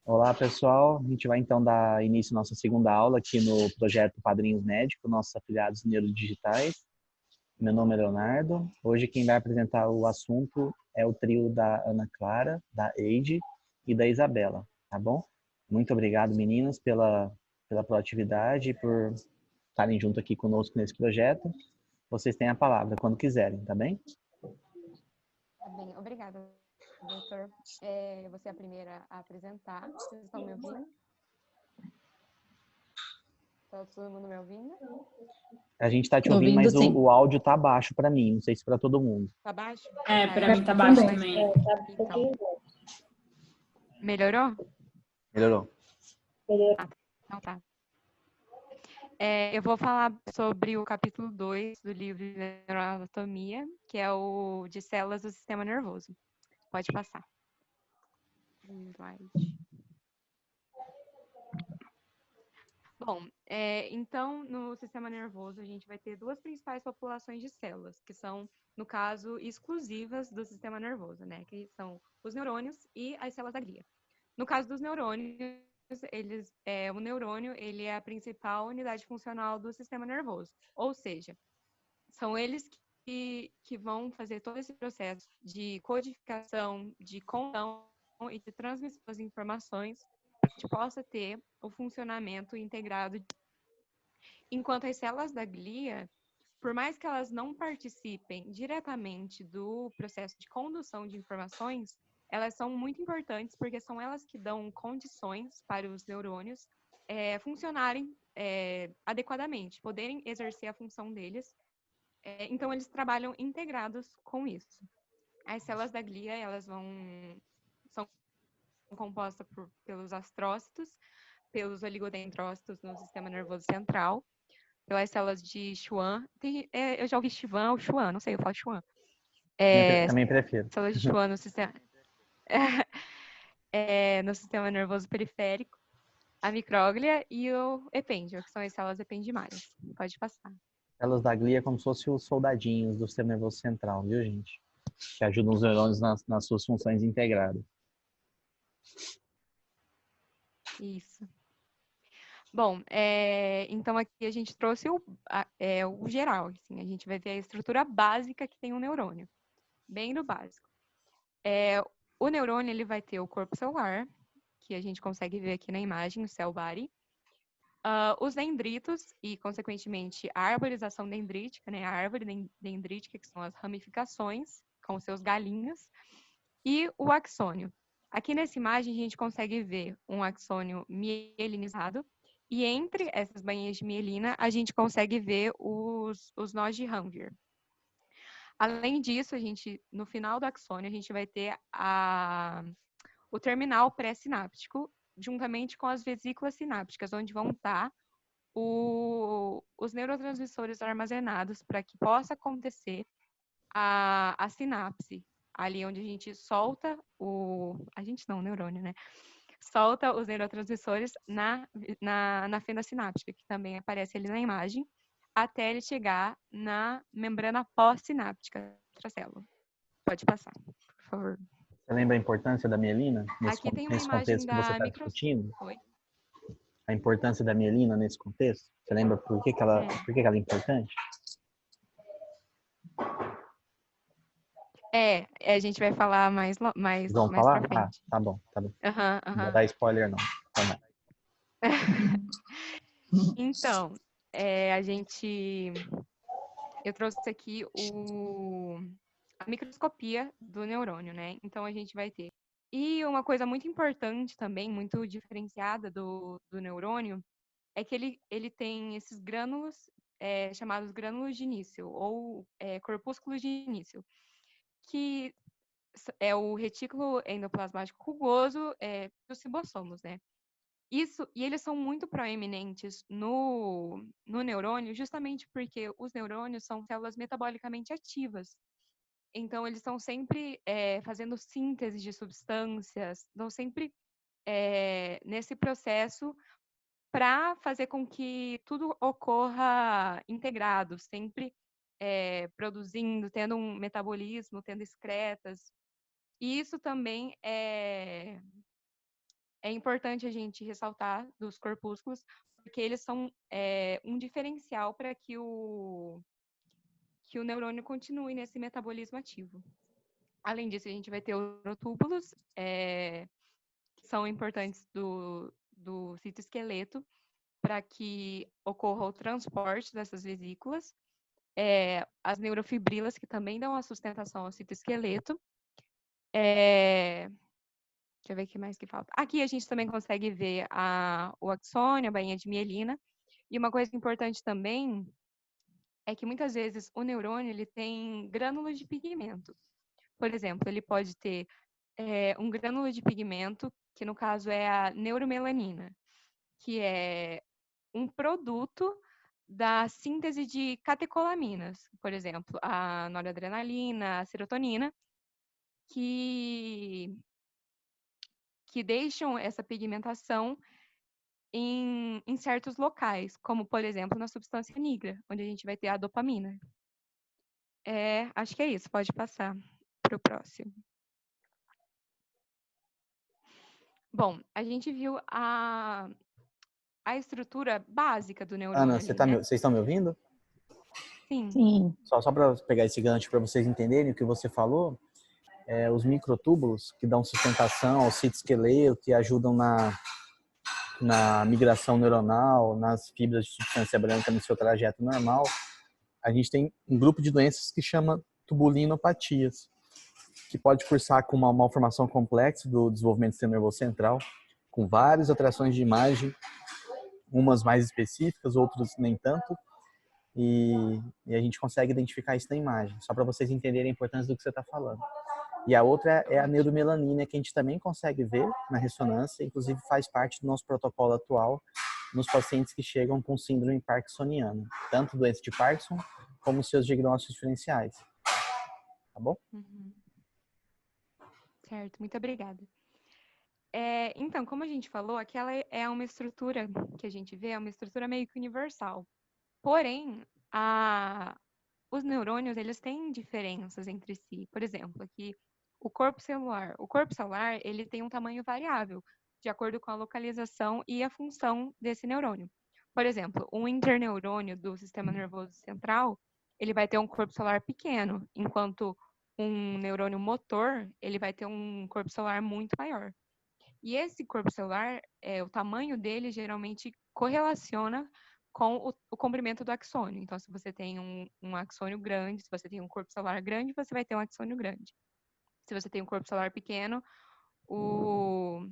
Olá, pessoal. A gente vai então dar início à nossa segunda aula aqui no projeto Padrinhos Médicos, nossos afiliados neurodigitais. Meu nome é Leonardo. Hoje quem vai apresentar o assunto é o trio da Ana Clara, da Eide e da Isabela, tá bom? Muito obrigado, meninas, pela proatividade e por estarem junto aqui conosco nesse projeto. Vocês têm a palavra quando quiserem, tá bem? Tá bem, obrigada, doutor. Eu vou ser a primeira a apresentar. Vocês estão me ouvindo? Está todo mundo me ouvindo? A gente está te Tô ouvindo, ouvindo, mas sim. o áudio tá baixo para mim, não sei se para todo mundo. Tá baixo? Tá, eu Pra acho mim que tá eu vou falar baixo mais também. perto aqui, então. Melhorou? Melhorou? Então tá. Eu vou falar sobre o capítulo 2 do livro de Neuroanatomia, que é o de células do sistema nervoso. Pode passar. Slide. Bom, então, no sistema nervoso, a gente vai ter duas principais populações de células, que são, no caso, exclusivas do sistema nervoso, né? Que são os neurônios e as células da glia. No caso dos neurônios, o neurônio, ele é a principal unidade funcional do sistema nervoso. Ou seja, são eles que vão fazer todo esse processo de codificação, de condução e de transmissão das informações, para que a gente possa ter o funcionamento integrado. Enquanto as células da glia, por mais que elas não participem diretamente do processo de condução de informações, elas são muito importantes porque são elas que dão condições para os neurônios funcionarem adequadamente, poderem exercer a função deles. Então, eles trabalham integrados com isso. As células da glia, são compostas pelos astrócitos, pelos oligodendrócitos no sistema nervoso central, pelas células de Schwann. Eu já ouvi Schwann ou Schwann, não sei, eu falo Schwann. Também prefiro. Células de Schwann no sistema, no sistema nervoso periférico, a micróglia e o epêndio, que são as células ependimárias. Pode passar. Células da glia é como se fossem os soldadinhos do sistema nervoso central, viu, gente? Que ajudam os neurônios nas suas funções integradas. Isso. Bom, então aqui a gente trouxe o geral, assim, a gente vai ver a estrutura básica que tem um neurônio, bem do básico. O neurônio, ele vai ter o corpo celular, que a gente consegue ver aqui na imagem, o cell body, os dendritos e, consequentemente, a arborização dendrítica, né, a árvore dendrítica, que são as ramificações, com seus galinhos, e o axônio. Aqui nessa imagem a gente consegue ver um axônio mielinizado, e entre essas bainhas de mielina a gente consegue ver os nós de Ranvier. Além disso, no final do axônio, a gente vai ter o terminal pré-sináptico, juntamente com as vesículas sinápticas, onde vão estar os neurotransmissores armazenados para que possa acontecer a sinapse, ali onde a gente solta a gente não, o neurônio, né? Solta os neurotransmissores na fenda sináptica, que também aparece ali na imagem, até ele chegar na membrana pós-sináptica da célula. Pode passar, por favor. Você lembra a importância da mielina Aqui tem uma nesse imagem contexto que você da está discutindo? Oi? A importância da mielina nesse contexto? Você lembra por que ela é importante? A gente vai falar mais Vamos pra falar? Ah, frente. tá bom, tá bom. Aham, Não vou aham. dar spoiler, não. Tá bom. Então, eu trouxe aqui a microscopia do neurônio, né? Então, a gente vai ter. E uma coisa muito importante também, muito diferenciada do neurônio, é que ele tem esses grânulos, chamados grânulos de início, ou corpúsculos de início, que é o retículo endoplasmático rugoso dos cibossomos, né? E eles são muito proeminentes no neurônio, justamente porque os neurônios são células metabolicamente ativas. Então, eles estão sempre fazendo síntese de substâncias, estão sempre nesse processo para fazer com que tudo ocorra integrado, sempre produzindo, tendo um metabolismo, tendo excretas. E isso também é importante a gente ressaltar dos corpúsculos, porque eles são um diferencial para que o neurônio continue nesse metabolismo ativo. Além disso, a gente vai ter os neurotúbulos, que são importantes do citoesqueleto para que ocorra o transporte dessas vesículas. As neurofibrilas, que também dão a sustentação ao citoesqueleto. Deixa eu ver o que mais que falta. Aqui a gente também consegue ver o axônio, a bainha de mielina. E uma coisa importante também é que muitas vezes o neurônio ele tem grânulos de pigmento. Por exemplo, ele pode ter um grânulo de pigmento, que no caso é a neuromelanina, que é um produto da síntese de catecolaminas, por exemplo, a noradrenalina, a serotonina, que deixam essa pigmentação em certos locais, como, por exemplo, na substância negra, onde a gente vai ter a dopamina. Acho que é isso, pode passar para o próximo. Bom, a gente viu a estrutura básica do neurônio Ana, ali, né? vocês estão me ouvindo? Sim. Sim. Só para pegar esse gancho para vocês entenderem o que você falou, os microtúbulos que dão sustentação ao citoesqueleto, que ajudam na migração neuronal, nas fibras de substância branca no seu trajeto normal, a gente tem um grupo de doenças que chama tubulinopatias, que pode cursar com uma malformação complexa do desenvolvimento do sistema nervoso central, com várias alterações de imagem, umas mais específicas, outras nem tanto, e a gente consegue identificar isso na imagem, só para vocês entenderem a importância do que você está falando. E a outra é a neuromelanina, que a gente também consegue ver na ressonância, inclusive faz parte do nosso protocolo atual nos pacientes que chegam com síndrome parkinsoniana, tanto doença de Parkinson como seus diagnósticos diferenciais. Tá bom? Uhum. Certo, muito obrigada. Então, como a gente falou, aquela é uma estrutura que a gente vê, é uma estrutura meio que universal. Porém, os neurônios, eles têm diferenças entre si. Por exemplo, aqui, o corpo celular. O corpo celular, ele tem um tamanho variável, de acordo com a localização e a função desse neurônio. Por exemplo, um interneurônio do sistema nervoso central, ele vai ter um corpo celular pequeno, enquanto um neurônio motor, ele vai ter um corpo celular muito maior. E esse corpo celular, o tamanho dele geralmente correlaciona com o comprimento do axônio. Então, se você tem um axônio grande, se você tem um corpo celular grande, você vai ter um axônio grande. Se você tem um corpo celular pequeno, o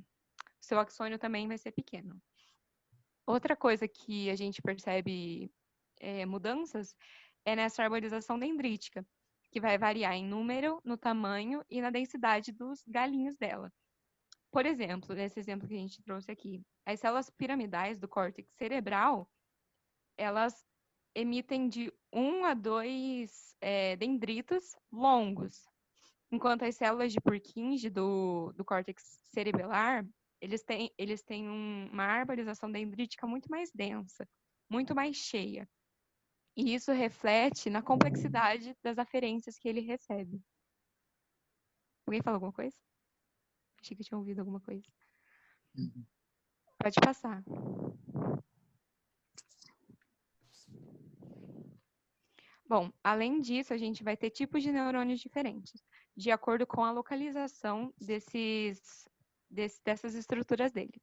seu axônio também vai ser pequeno. Outra coisa que a gente percebe mudanças é nessa arborização dendrítica, que vai variar em número, no tamanho e na densidade dos galinhos dela. Por exemplo, nesse exemplo que a gente trouxe aqui, as células piramidais do córtex cerebral, elas emitem de 1 a 2 dendritos longos, enquanto as células de Purkinje do córtex cerebelar, eles têm uma arborização dendrítica muito mais densa, muito mais cheia. E isso reflete na complexidade das aferências que ele recebe. Alguém falou alguma coisa? Achei que eu tinha ouvido alguma coisa. Pode passar. Bom, além disso, a gente vai ter tipos de neurônios diferentes, de acordo com a localização dessas estruturas dele.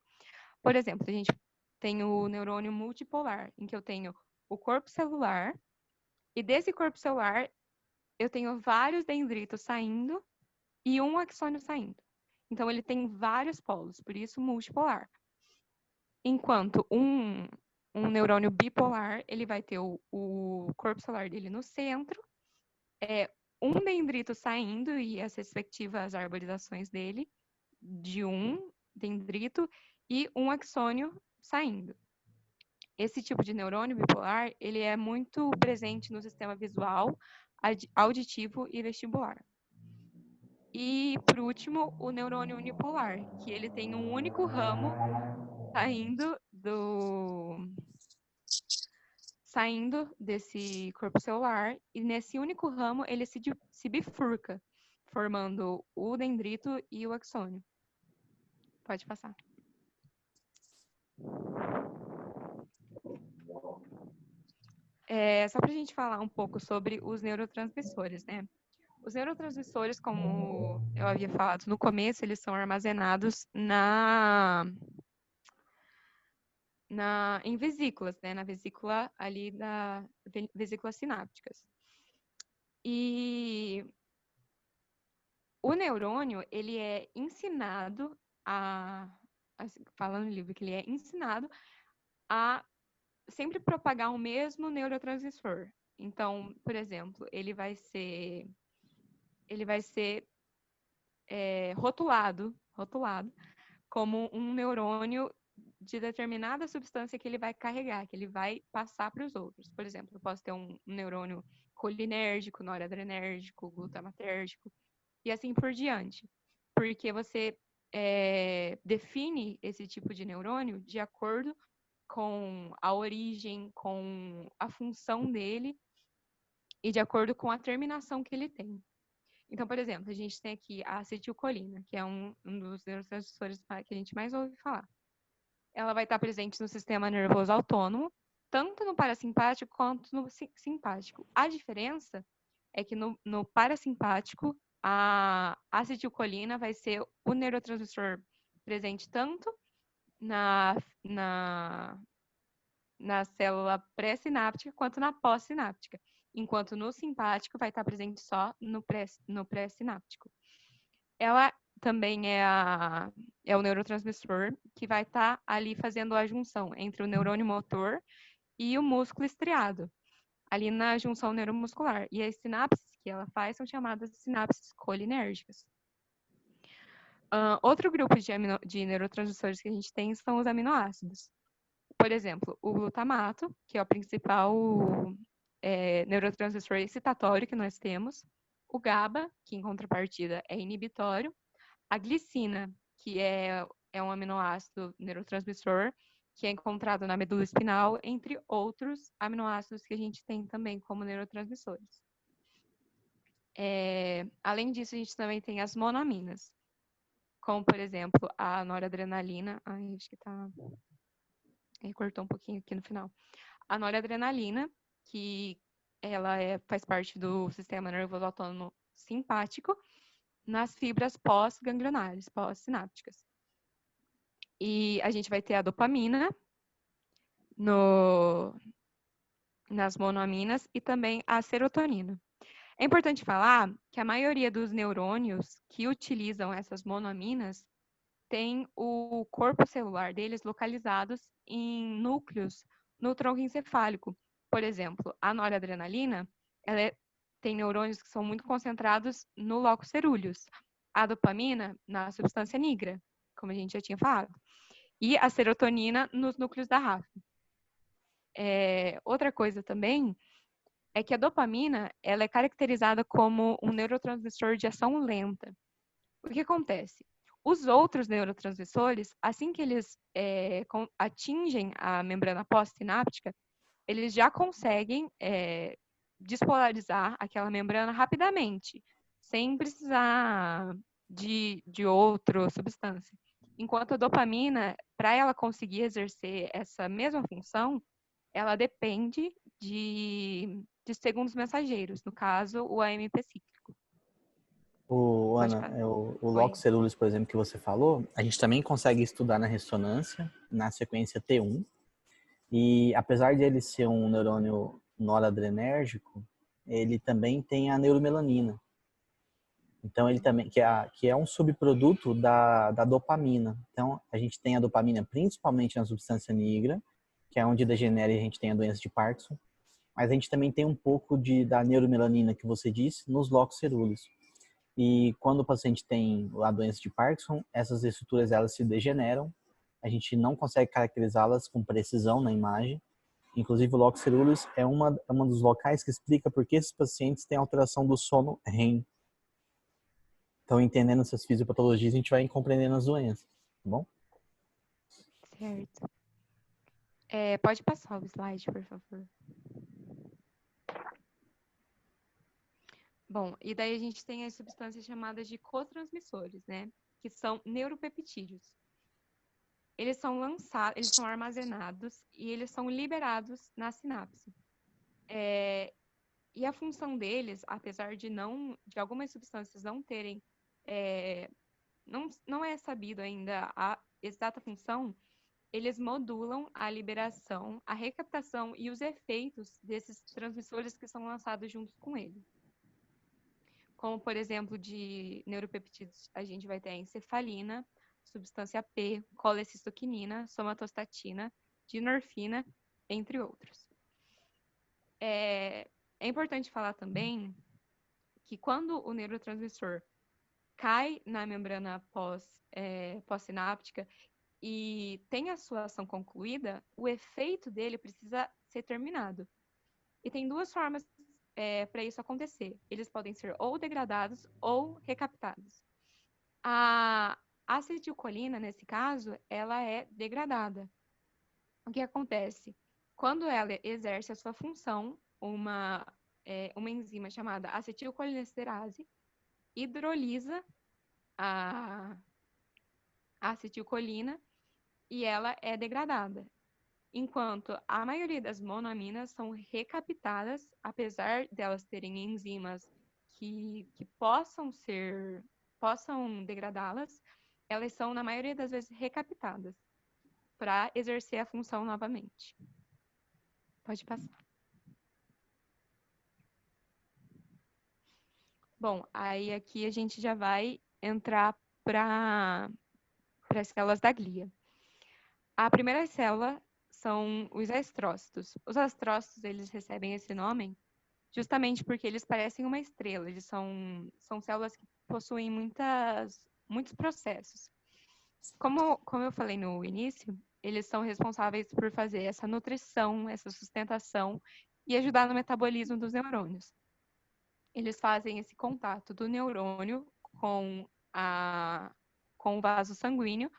Por exemplo, a gente tem o neurônio multipolar, em que eu tenho o corpo celular, e desse corpo celular eu tenho vários dendritos saindo e um axônio saindo. Então, ele tem vários polos, por isso multipolar. Enquanto um neurônio bipolar, ele vai ter o corpo celular dele no centro, um dendrito saindo e as respectivas arborizações dele, de um dendrito, e um axônio saindo. Esse tipo de neurônio bipolar, ele é muito presente no sistema visual, auditivo e vestibular. E, por último, o neurônio unipolar, que ele tem um único ramo saindo desse corpo celular, e nesse único ramo ele se bifurca, formando o dendrito e o axônio. Pode passar. Só para a gente falar um pouco sobre os neurotransmissores, né? Os neurotransmissores, como eu havia falado no começo, eles são armazenados em vesículas, né? Na vesícula ali vesículas sinápticas. E o neurônio, ele é ensinado falando no livro, que ele é ensinado a sempre propagar o mesmo neurotransmissor. Então, por exemplo, ele vai ser rotulado como um neurônio de determinada substância que ele vai carregar, que ele vai passar para os outros. Por exemplo, eu posso ter um neurônio colinérgico, noradrenérgico, glutamatérgico, e assim por diante. Porque você define esse tipo de neurônio de acordo com a origem, com a função dele e de acordo com a terminação que ele tem. Então, por exemplo, a gente tem aqui a acetilcolina, que é um dos neurotransmissores que a gente mais ouve falar. Ela vai estar presente no sistema nervoso autônomo, tanto no parasimpático quanto no simpático. A diferença é que no parasimpático, a acetilcolina vai ser o neurotransmissor presente tanto na célula pré-sináptica quanto na pós-sináptica, enquanto no simpático vai estar presente só no pré-sináptico. Ela também é o neurotransmissor que vai estar ali fazendo a junção entre o neurônio motor e o músculo estriado, ali na junção neuromuscular. E as sinapses que ela faz são chamadas de sinapses colinérgicas. Outro grupo de neurotransmissores que a gente tem são os aminoácidos. Por exemplo, o glutamato, que é o principal neurotransmissor excitatório que nós temos, o GABA, que em contrapartida é inibitório, a glicina, que é um aminoácido neurotransmissor, que é encontrado na medula espinal, entre outros aminoácidos que a gente tem também como neurotransmissores. Além disso, a gente também tem as monoaminas, como, por exemplo, a noradrenalina. Ai, acho que tá... cortou um pouquinho aqui no final. A noradrenalina, que ela faz parte do sistema nervoso autônomo simpático, nas fibras pós-ganglionares, pós-sinápticas. E a gente vai ter a dopamina nas monoaminas e também a serotonina. É importante falar que a maioria dos neurônios que utilizam essas monoaminas tem o corpo celular deles localizados em núcleos no tronco encefálico. Por exemplo, a noradrenalina, tem neurônios que são muito concentrados no locus coeruleus. A dopamina, na substância nigra, como a gente já tinha falado. E a serotonina nos núcleos da RAF. Outra coisa também é que a dopamina ela é caracterizada como um neurotransmissor de ação lenta. O que acontece? Os outros neurotransmissores, assim que eles atingem a membrana pós-sináptica, eles já conseguem despolarizar aquela membrana rapidamente, sem precisar de outra substância. Enquanto a dopamina, para ela conseguir exercer essa mesma função, ela depende de segundos mensageiros, no caso, o AMP cíclico. Ana, o locus coeruleus, por exemplo, que você falou, a gente também consegue estudar na ressonância, na sequência T1, e apesar de ele ser um neurônio noradrenérgico, ele também tem a neuromelanina. Então, ele também, que é um subproduto da dopamina. Então, a gente tem a dopamina principalmente na substância nigra, que é onde degenera e a gente tem a doença de Parkinson, mas a gente também tem um pouco da neuromelanina que você disse nos locus coeruleus. E quando o paciente tem a doença de Parkinson, essas estruturas elas se degeneram, a gente não consegue caracterizá-las com precisão na imagem. Inclusive o locus coeruleus é uma dos locais que explica por que esses pacientes têm alteração do sono REM. Então, entendendo essas fisiopatologias, a gente vai compreendendo as doenças, tá bom? Certo. Pode passar o slide, por favor. Bom, e daí a gente tem as substâncias chamadas de cotransmissores, né? Que são neuropeptídeos. eles são lançados, eles são armazenados e eles são liberados na sinapse. E a função deles, apesar de algumas substâncias não terem, não é sabido ainda a exata função, eles modulam a liberação, a recaptação e os efeitos desses transmissores que são lançados juntos com ele. Como, por exemplo, de neuropeptídeos, a gente vai ter a encefalina, substância P, colecistoquinina, somatostatina, dinorfina, entre outros. É importante falar também que quando o neurotransmissor cai na membrana pós-sináptica e tem a sua ação concluída, o efeito dele precisa ser terminado. E tem duas formas para isso acontecer. Eles podem ser ou degradados ou recaptados. A acetilcolina, nesse caso, ela é degradada. O que acontece? Quando ela exerce a sua função, uma enzima chamada acetilcolinesterase hidrolisa a acetilcolina e ela é degradada. Enquanto a maioria das monoaminas são recaptadas, apesar delas terem enzimas que possam degradá-las, elas são, na maioria das vezes, recaptadas para exercer a função novamente. Pode passar. Bom, aí aqui a gente já vai entrar para as células da glia. A primeira célula são os astrócitos. Os astrócitos, eles recebem esse nome justamente porque eles parecem uma estrela. Eles são células que possuem muitos processos. Como eu falei no início, eles são responsáveis por fazer essa nutrição, essa sustentação e ajudar no metabolismo dos neurônios. Eles fazem esse contato do neurônio com o vaso sanguíneo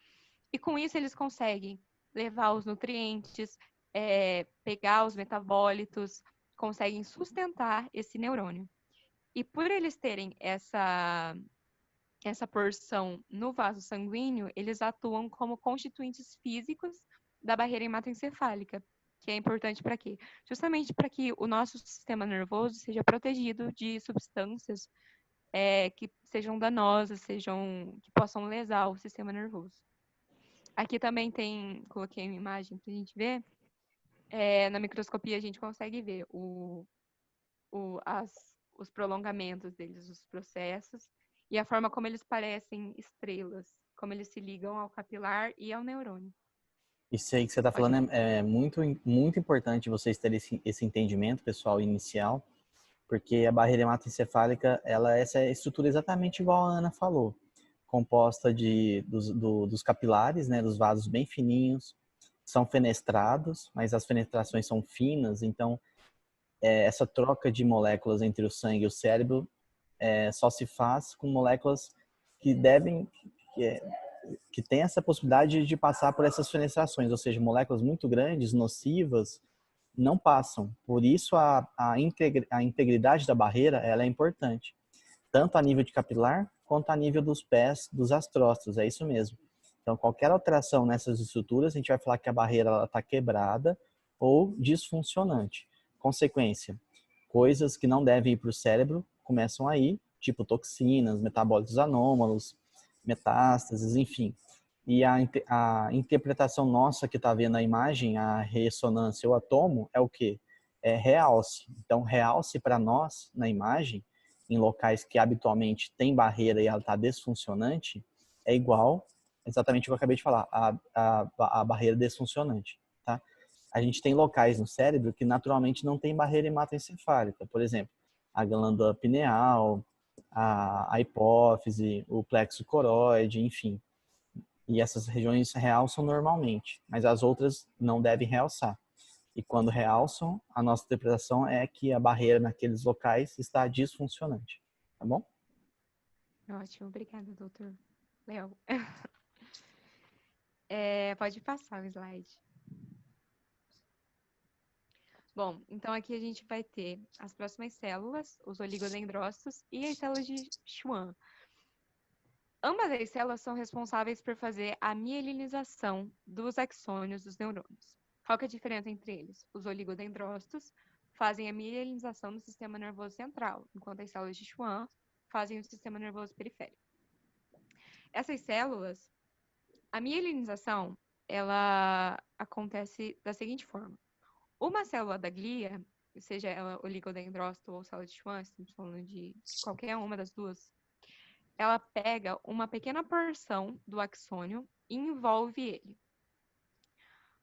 e com isso eles conseguem levar os nutrientes, pegar os metabólitos, conseguem sustentar esse neurônio. E por eles terem essa porção no vaso sanguíneo, eles atuam como constituintes físicos da barreira hematoencefálica, que é importante para quê? Justamente para que o nosso sistema nervoso seja protegido de substâncias que sejam danosas, que possam lesar o sistema nervoso. Aqui também coloquei uma imagem para a gente ver. Na microscopia a gente consegue ver os prolongamentos deles, os processos, e a forma como eles parecem estrelas, como eles se ligam ao capilar e ao neurônio. Isso aí que você está falando é muito, muito importante vocês terem esse entendimento, pessoal, inicial, porque a barreira hematoencefálica, ela é essa estrutura exatamente igual a Ana falou, composta dos capilares, né, dos vasos bem fininhos, são fenestrados, mas as fenestrações são finas, então essa troca de moléculas entre o sangue e o cérebro só se faz com moléculas que que tem essa possibilidade de passar por essas fenestrações, ou seja, moléculas muito grandes, nocivas, não passam. Por isso a integridade da barreira ela é importante, tanto a nível de capilar quanto a nível dos pés dos astrócitos, é isso mesmo. Então, qualquer alteração nessas estruturas, a gente vai falar que a barreira está quebrada ou disfuncionante. Consequência, coisas que não devem ir para o cérebro começam a ir, tipo toxinas, metabólitos anômalos, metástases, enfim. E a interpretação nossa que está vendo a imagem, a ressonância, o atomo, é o quê? É realce. Então, realce para nós, na imagem, em locais que habitualmente tem barreira e ela está desfuncionante, é igual, exatamente o que eu acabei de falar, a barreira desfuncionante. Tá? A gente tem locais no cérebro que naturalmente não tem barreira hematoencefálica. Por exemplo, a glândula pineal, a hipófise, o plexo coroide, enfim. E essas regiões realçam normalmente, mas as outras não devem realçar. E quando realçam, a nossa interpretação é que a barreira naqueles locais está disfuncionante. Tá bom? Ótimo, obrigada, doutor Léo. Pode passar o slide. Bom, então aqui a gente vai ter as próximas células, os oligodendrócitos e as células de Schwann. Ambas as células são responsáveis por fazer a mielinização dos axônios dos neurônios. Qual que é a diferença entre eles? Os oligodendrócitos fazem a mielinização do sistema nervoso central, enquanto as células de Schwann fazem o sistema nervoso periférico. Essas células, a mielinização, ela acontece da seguinte forma. Uma célula da glia, seja ela oligodendrócito ou célula de Schwann, estamos falando de qualquer uma das duas, ela pega uma pequena porção do axônio e envolve ele.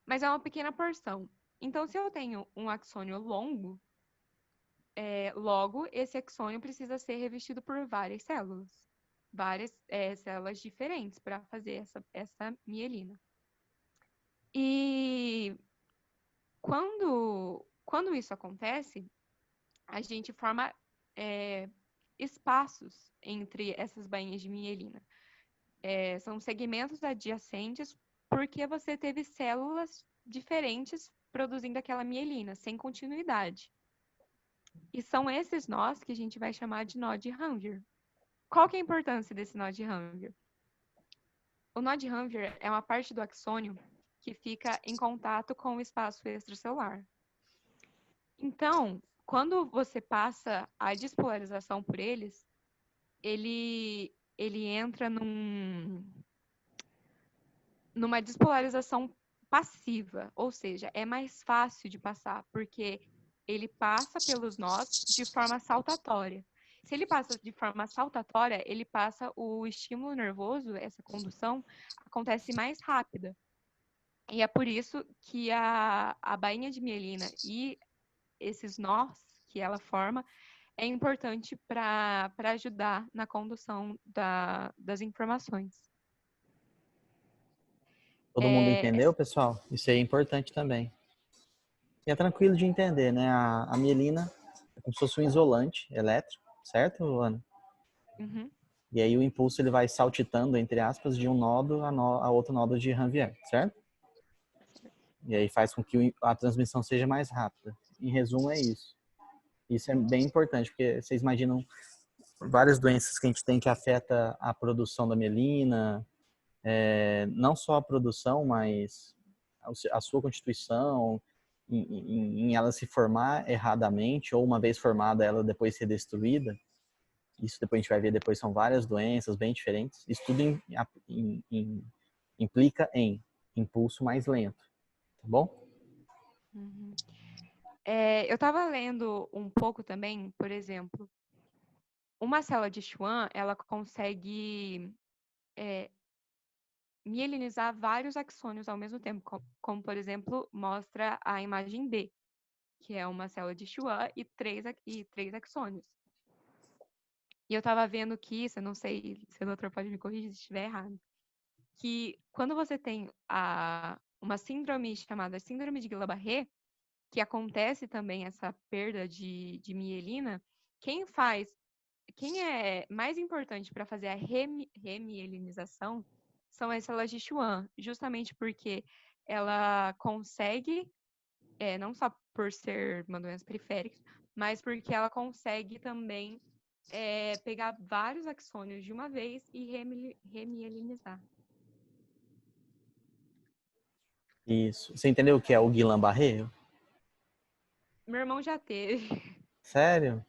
Mas é uma pequena porção. Então, se eu tenho um axônio longo, logo esse axônio precisa ser revestido por várias células. Várias células diferentes para fazer essa mielina. E quando isso acontece, a gente forma espaços entre essas bainhas de mielina. São segmentos adjacentes porque você teve células diferentes produzindo aquela mielina, sem continuidade. E são esses nós que a gente vai chamar de nó de Ranvier. Qual que é a importância desse nó de Ranvier? O nó de Ranvier é uma parte do axônio que fica em contato com o espaço extracelular. Então, quando você passa a despolarização por eles, ele entra numa despolarização passiva, ou seja, é mais fácil de passar, porque ele passa pelos nós de forma saltatória. Se ele passa de forma saltatória, ele passa o estímulo nervoso, essa condução, acontece mais rápida. E é por isso que a bainha de mielina e esses nós que ela forma é importante para ajudar na condução das informações. Todo mundo entendeu, pessoal? Isso aí é importante também. E é tranquilo de entender, né? A mielina é como se fosse um isolante elétrico, certo, Ana? Uhum. E aí o impulso ele vai saltitando, entre aspas, de um nodo a outro nodo de Ranvier, certo? E aí faz com que a transmissão seja mais rápida. Em resumo, é isso. Isso é bem importante, porque vocês imaginam várias doenças que a gente tem que afeta a produção da mielina, não só a produção, mas a sua constituição, em ela se formar erradamente, ou uma vez formada, ela depois ser destruída. Isso depois a gente vai ver, depois são várias doenças bem diferentes. Isso tudo implica em impulso mais lento, tá bom? Uhum. Eu estava lendo um pouco também, por exemplo, uma célula de Schwann, ela consegue mielinizar vários axônios ao mesmo tempo, como, por exemplo, mostra a imagem B, que é uma célula de Schwann e três axônios. E eu estava vendo que isso, eu não sei se o doutor pode me corrigir se estiver errado, que quando você tem uma síndrome chamada síndrome de Guillain-Barré, que acontece também essa perda de mielina, quem é mais importante para fazer a remielinização são as células de Schwann, justamente porque ela consegue, não só por ser uma doença periférica, mas porque ela consegue também pegar vários axônios de uma vez e remielinizar. Isso. Você entendeu o que é o Guillain-Barré? Meu irmão já teve. Sério?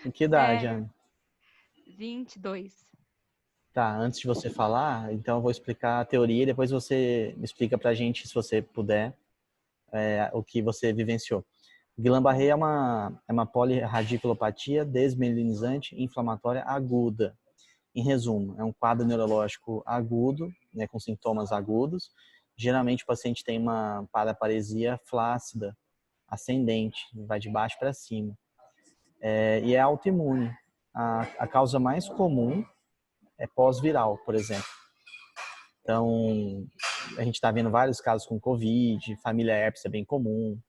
Em que idade, Sério, Ana? 22. Tá, antes de você falar, então eu vou explicar a teoria e depois você me explica pra gente, se você puder, o que você vivenciou. Guillain-Barré é uma polirradiculopatia desmielinizante inflamatória aguda. Em resumo, é um quadro neurológico agudo, né, com sintomas agudos. Geralmente o paciente tem uma paraparesia flácida, ascendente, vai de baixo para cima. E é autoimune. A causa mais comum é pós-viral, por exemplo. Então, a gente está vendo vários casos com Covid, família herpes é bem comum,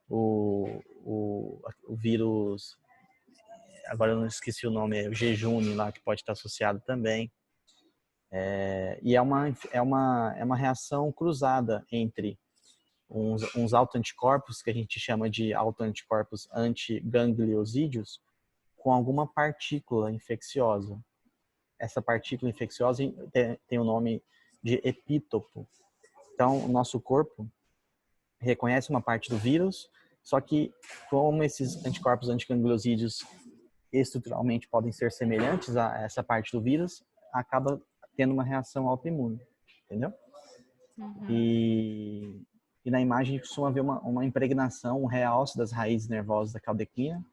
o vírus, agora eu não esqueci o nome, é o jejune lá, que pode estar associado também. E é uma reação cruzada entre uns autoanticorpos, que a gente chama de autoanticorpos antigangliosídeos, com alguma partícula infecciosa. essa partícula infecciosa tem o nome de epítopo. Então, o nosso corpo reconhece uma parte do vírus, só que como esses anticorpos antigangliosídeos estruturalmente podem ser semelhantes a essa parte do vírus, acaba tendo uma reação autoimune, entendeu? Uhum. E na imagem a gente costuma ver uma impregnação, um realce das raízes nervosas da caldequina,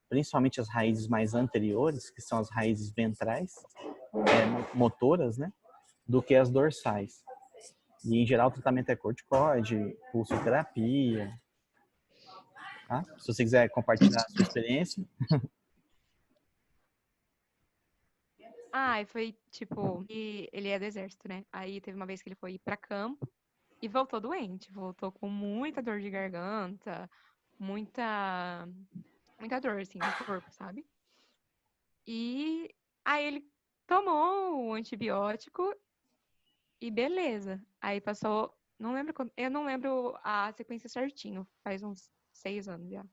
principalmente as raízes mais anteriores, que são as raízes ventrais, motoras, né, do que as dorsais. E em geral o tratamento é corticoide, pulsoterapia, tá? Se você quiser compartilhar a sua experiência. Ah, e foi tipo, e ele é do exército, né? Aí teve uma vez que ele foi ir pra campo e voltou doente, voltou com muita dor de garganta, muita dor assim no corpo, sabe? E aí ele tomou o antibiótico e beleza. Aí passou, não lembro quando, eu não lembro a sequência certinho, faz uns 6 anos já.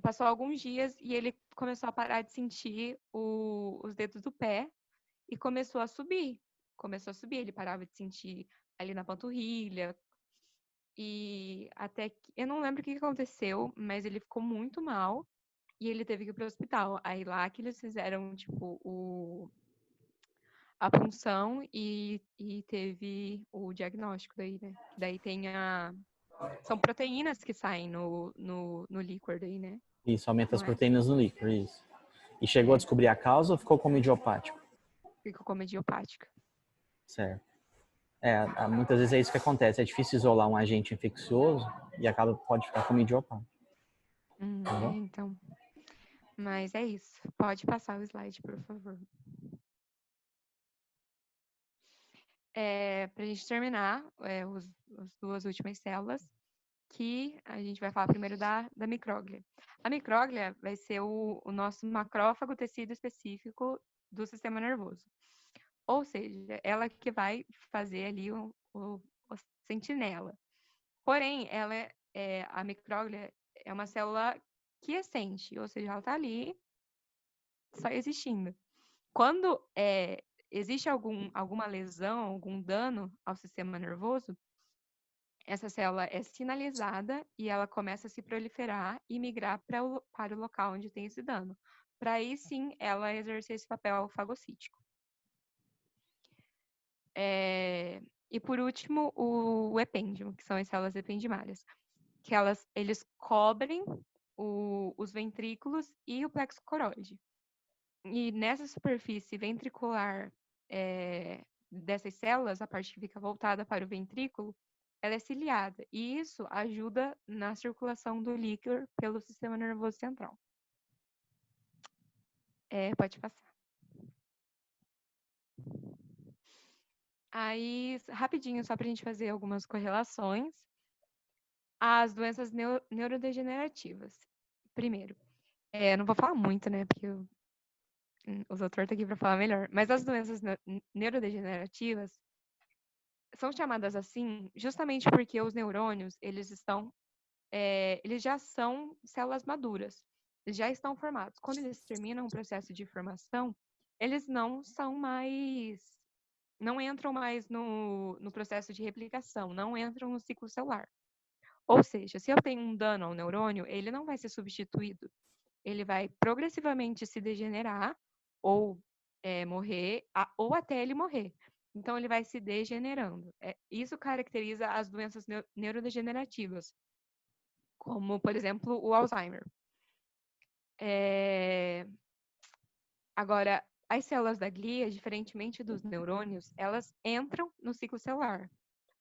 Passou alguns dias e ele começou a parar de sentir os dedos do pé e começou a subir. Começou a subir, ele parava de sentir ali na panturrilha. E até que, eu não lembro o que aconteceu, mas ele ficou muito mal e ele teve que ir pro hospital. Aí lá que eles fizeram, tipo, a punção e teve o diagnóstico daí, né? Daí tem são proteínas que saem no líquor daí, né? Isso, aumenta as Não é? proteínas no líquido, isso. E chegou a É, descobrir a causa ou ficou como idiopático? fica como idiopática. Certo. Muitas vezes é isso que acontece. É difícil isolar um agente infeccioso e pode ficar como idiopático. Tá bom? Então. Mas é isso. Pode passar o slide, por favor. Para a gente terminar, as duas últimas células, que a gente vai falar primeiro da micróglia. A micróglia vai ser o nosso macrófago tecido específico do sistema nervoso. Ou seja, ela que vai fazer ali o sentinela. Porém, a micróglia é uma célula quiescente, ou seja, ela está ali só existindo. Quando existe alguma lesão, algum dano ao sistema nervoso, essa célula é sinalizada e ela começa a se proliferar e migrar para o local onde tem esse dano. Para aí sim ela exercer esse papel fagocítico. E por último, o epêndimo, que são as células ependimárias, que eles cobrem os ventrículos e o plexo coroide. E nessa superfície ventricular dessas células, a parte que fica voltada para o ventrículo, ela é ciliada. E isso ajuda na circulação do líquor pelo sistema nervoso central. Pode passar. Aí, rapidinho, só para a gente fazer algumas correlações. As doenças neurodegenerativas. Primeiro, não vou falar muito, né? Porque o doutor está aqui para falar melhor. Mas as doenças neurodegenerativas são chamadas assim justamente porque os neurônios, eles já são células maduras, eles já estão formados. Quando eles terminam o processo de formação, eles não entram mais no processo de replicação, não entram no ciclo celular. Ou seja, se eu tenho um dano ao neurônio, ele não vai ser substituído. Ele vai progressivamente se degenerar ou morrer, ou até ele morrer. Então, ele vai se degenerando. Isso caracteriza as doenças neurodegenerativas, como, por exemplo, o Alzheimer. Agora, as células da glia, diferentemente dos neurônios, elas entram no ciclo celular.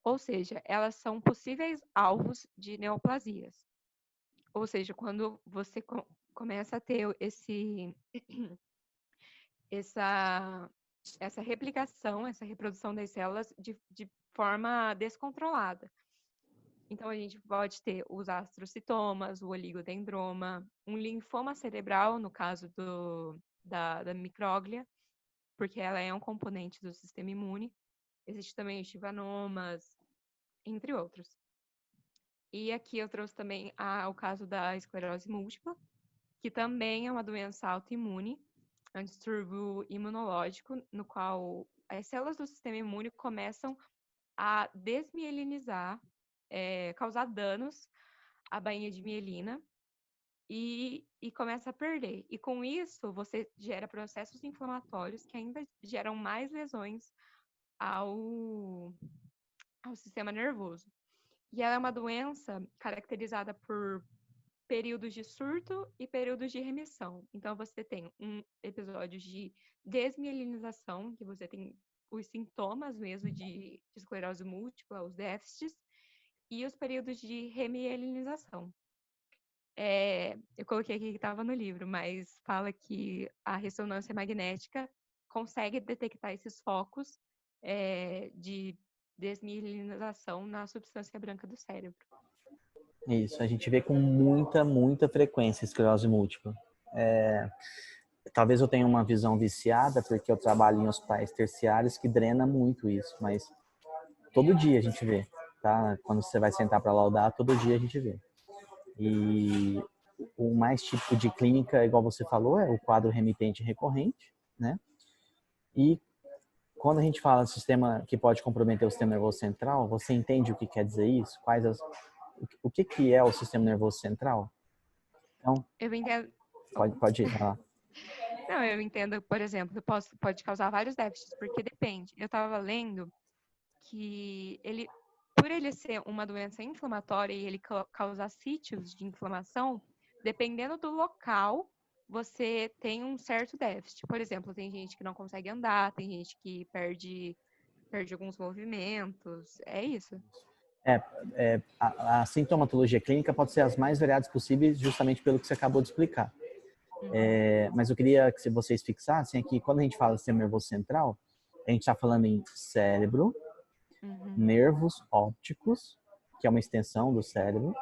Ou seja, elas são possíveis alvos de neoplasias. Ou seja, quando você começa a ter essa replicação, essa reprodução das células de forma descontrolada. Então, a gente pode ter os astrocitomas, o oligodendroma, um linfoma cerebral, no caso da micróglia, porque ela é um componente do sistema imune. Existe também os schwannomas, entre outros. E aqui eu trouxe também o caso da esclerose múltipla, que também é uma doença autoimune. É um distúrbio imunológico no qual as células do sistema imune começam a desmielinizar, causar danos à bainha de mielina e começa a perder. E com isso, você gera processos inflamatórios que ainda geram mais lesões ao, ao sistema nervoso. E ela é uma doença caracterizada por períodos de surto e períodos de remissão. Então, você tem um episódio de desmielinização, que você tem os sintomas mesmo de esclerose múltipla, os déficits, e os períodos de remielinização. Eu coloquei aqui que estava no livro, mas fala que a ressonância magnética consegue detectar esses focos de desmielinização na substância branca do cérebro. Isso, a gente vê com muita frequência esclerose múltipla. Talvez eu tenha uma visão viciada, porque eu trabalho em hospitais terciários que drena muito isso, mas todo dia a gente vê, tá? Quando você vai sentar para laudar, todo dia a gente vê. E o mais típico de clínica, igual você falou, é o quadro remitente recorrente, né? E quando a gente fala de sistema que pode comprometer o sistema nervoso central, você entende o que quer dizer isso? O que é o sistema nervoso central? Então, Eu entendo. pode ir, vai lá. Não, eu entendo, por exemplo, pode causar vários déficits, porque depende. Eu estava lendo que por ele ser uma doença inflamatória e ele causar sítios de inflamação, dependendo do local, você tem um certo déficit. Por exemplo, tem gente que não consegue andar, tem gente que perde alguns movimentos. É isso. A sintomatologia clínica pode ser as mais variadas possíveis, justamente pelo que você acabou de explicar. Uhum. Mas eu queria que vocês fixassem aqui, quando a gente fala sistema nervoso central, a gente está falando em cérebro, Uhum. nervos ópticos, que é uma extensão do cérebro,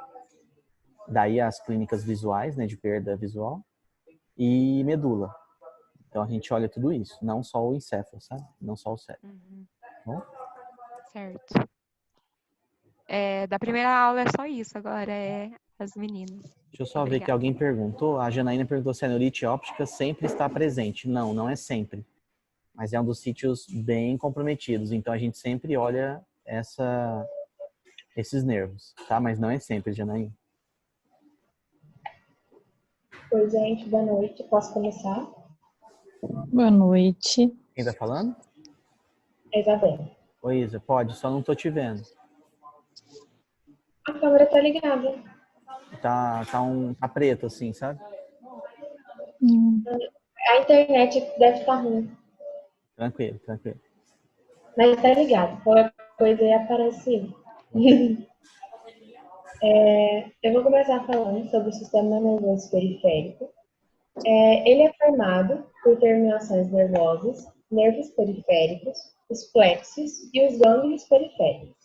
daí as clínicas visuais, né, de perda visual, e medula. Então a gente olha tudo isso, não só o encéfalo, sabe? Não só o cérebro. Uhum. Bom? Certo. Da primeira aula é só isso, agora é as meninas. Deixa eu só ver que Obrigada. alguém perguntou. A Janaína perguntou se a neurite óptica sempre está presente. Não, não é sempre. Mas é um dos sítios bem comprometidos. Então a gente sempre olha esses nervos, tá? Mas não é sempre, Janaína. Oi, gente, boa noite. Posso começar? Boa noite. Quem tá falando? Isabela. Oi, Isa, pode, só não tô te vendo. A câmera tá ligada. Tá preto assim, sabe? A internet deve estar ruim, Tranquilo, tranquilo. mas tá ligado. Qualquer coisa aí aparece. Eu vou começar falando sobre o sistema nervoso periférico. Ele é formado por terminações nervosas, nervos periféricos, os plexos e os gânglios periféricos.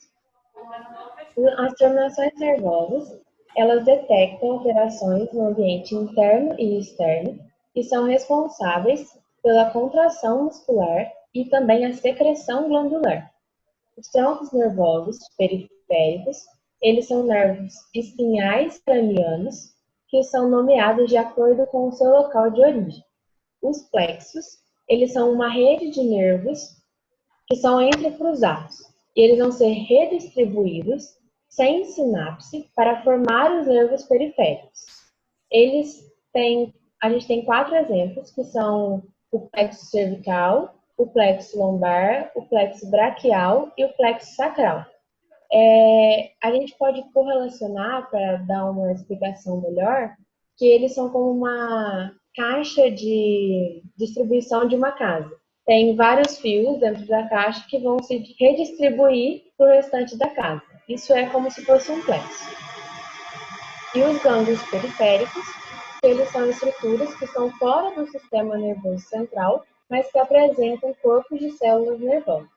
As terminações nervosas, elas detectam alterações no ambiente interno e externo e são responsáveis pela contração muscular e também a secreção glandular. Os troncos nervosos periféricos, eles são nervos espinhais cranianos, que são nomeados de acordo com o seu local de origem. Os plexos, eles são uma rede de nervos que são entrecruzados, e eles vão ser redistribuídos sem sinapse para formar os nervos periféricos. A gente tem 4 exemplos, que são o plexo cervical, o plexo lombar, o plexo braquial e o plexo sacral. A gente pode correlacionar, para dar uma explicação melhor, que eles são como uma caixa de distribuição de uma casa. Tem vários fios dentro da caixa que vão se redistribuir para o restante da casa. Isso é como se fosse um plexo. E os gânglios periféricos, eles são estruturas que estão fora do sistema nervoso central, mas que apresentam corpos de células nervosas.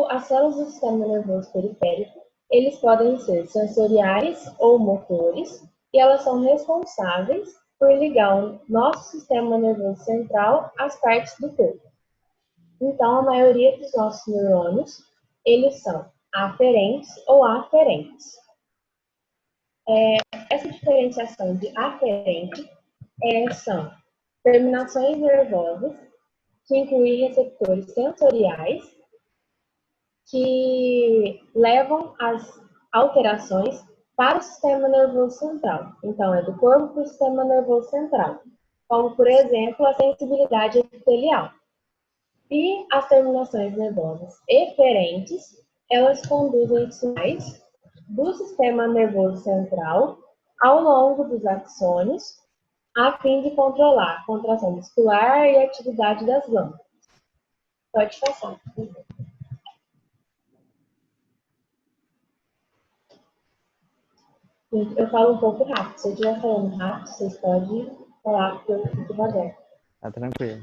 As células do sistema nervoso periférico, eles podem ser sensoriais ou motores, e elas são responsáveis por ligar o nosso sistema nervoso central às partes do corpo. Então, a maioria dos nossos neurônios, eles são aferentes ou aferentes. Essa diferenciação de aferente são terminações nervosas, que incluem receptores sensoriais, que levam as alterações para o sistema nervoso central. Então, é do corpo para o sistema nervoso central, como, por exemplo, a sensibilidade epitelial. E as terminações nervosas eferentes, elas conduzem sinais do sistema nervoso central ao longo dos axônios, a fim de controlar a contração muscular e a atividade das glândulas. Pode passar. Eu falo um pouco rápido. Se eu estiver falando rápido, vocês podem falar que eu fico devagar. Tá tranquilo.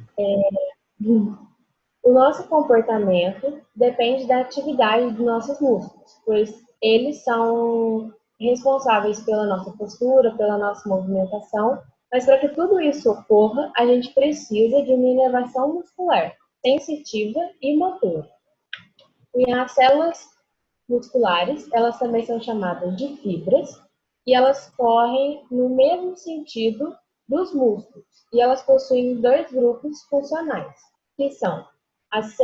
O nosso comportamento depende da atividade dos nossos músculos, pois eles são responsáveis pela nossa postura, pela nossa movimentação, mas para que tudo isso ocorra, a gente precisa de uma inervação muscular, sensitiva e motora. E as células musculares, elas também são chamadas de fibras, e elas correm no mesmo sentido dos músculos, e elas possuem dois grupos funcionais, que são as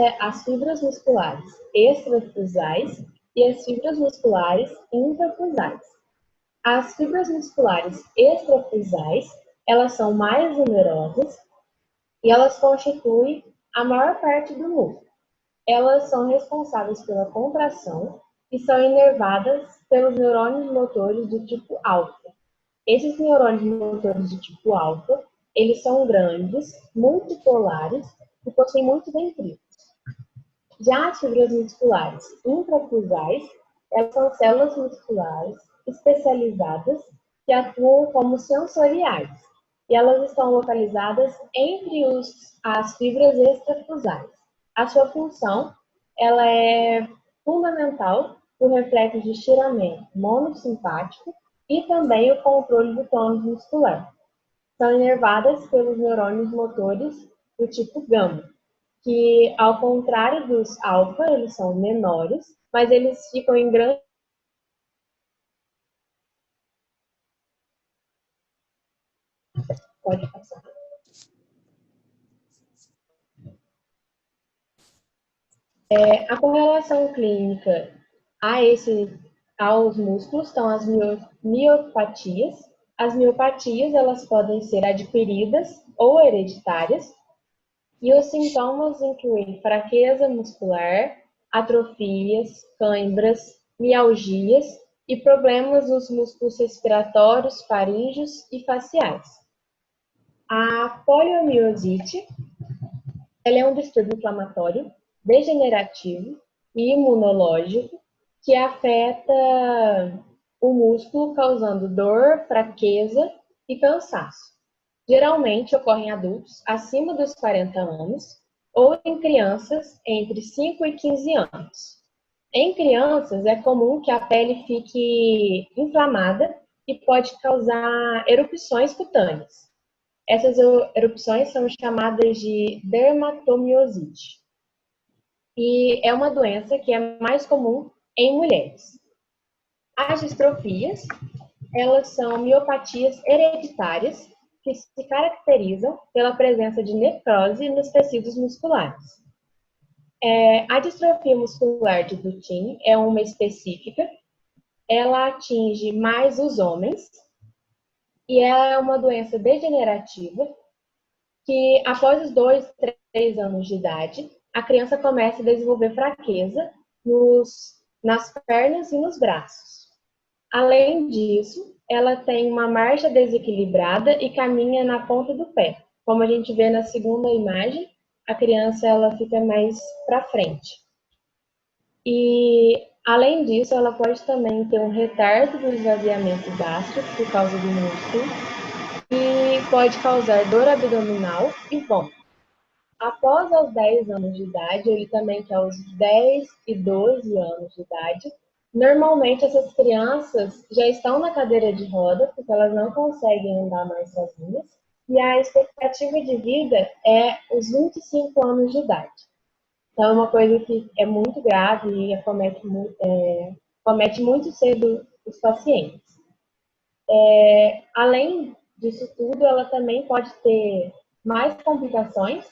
fibras musculares extrafusais e as fibras musculares intrafusais. As fibras musculares extrafusais, elas são mais numerosas e elas constituem a maior parte do músculo. Elas são responsáveis pela contração e são inervadas pelos neurônios motores do tipo alfa. Esses neurônios motores do tipo alfa, eles são grandes, multipolares e possuem muitos dendritos. Já as fibras musculares intrafusais, elas são células musculares especializadas que atuam como sensoriais. E elas estão localizadas entre as fibras extrafusais. A sua função, ela é fundamental para o reflexo de estiramento monossimpático e também o controle do tônus muscular. São inervadas pelos neurônios motores do tipo gama, que, ao contrário dos alfa, eles são menores, mas eles ficam em grande... Pode passar. A correlação clínica aos músculos estão as miopatias. As miopatias, elas podem ser adquiridas ou hereditárias, e os sintomas incluem fraqueza muscular, atrofias, cãibras, mialgias e problemas nos músculos respiratórios, faríngeos e faciais. A poliomielite, ela é um distúrbio inflamatório, degenerativo e imunológico que afeta o músculo, causando dor, fraqueza e cansaço. Geralmente ocorre em adultos acima dos 40 anos ou em crianças entre 5 e 15 anos. Em crianças, é comum que a pele fique inflamada e pode causar erupções cutâneas. Essas erupções são chamadas de dermatomiosite. E é uma doença que é mais comum em mulheres. As distrofias, elas são miopatias hereditárias que se caracterizam pela presença de necrose nos tecidos musculares. A distrofia muscular de Duchenne é uma específica, ela atinge mais os homens e é uma doença degenerativa que, após os 2, 3 anos de idade, a criança começa a desenvolver fraqueza nas pernas e nos braços. Além disso, ela tem uma marcha desequilibrada e caminha na ponta do pé. Como a gente vê na segunda imagem, a criança ela fica mais para frente. E, além disso, ela pode também ter um retardo do esvaziamento gástrico por causa do músculo e pode causar dor abdominal e vômito. Após os 10 anos de idade, ele também que aos 10 e 12 anos de idade, normalmente essas crianças já estão na cadeira de roda, porque elas não conseguem andar mais sozinhas, e a expectativa de vida é os 25 anos de idade. Então é uma coisa que é muito grave e comete muito cedo os pacientes. Além disso tudo, ela também pode ter mais complicações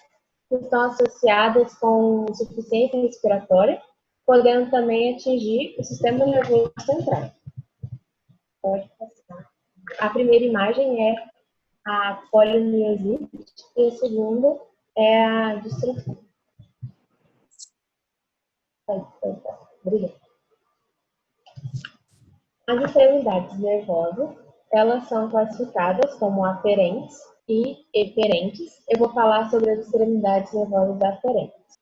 que estão associadas com insuficiência respiratória, podendo também atingir o sistema nervoso central. Pode passar. A primeira imagem é a poliomielite e a segunda é a distrofia. Obrigada. As extremidades nervosas, elas são classificadas como aferentes e eferentes. Eu vou falar sobre as extremidades nervosas aferentes.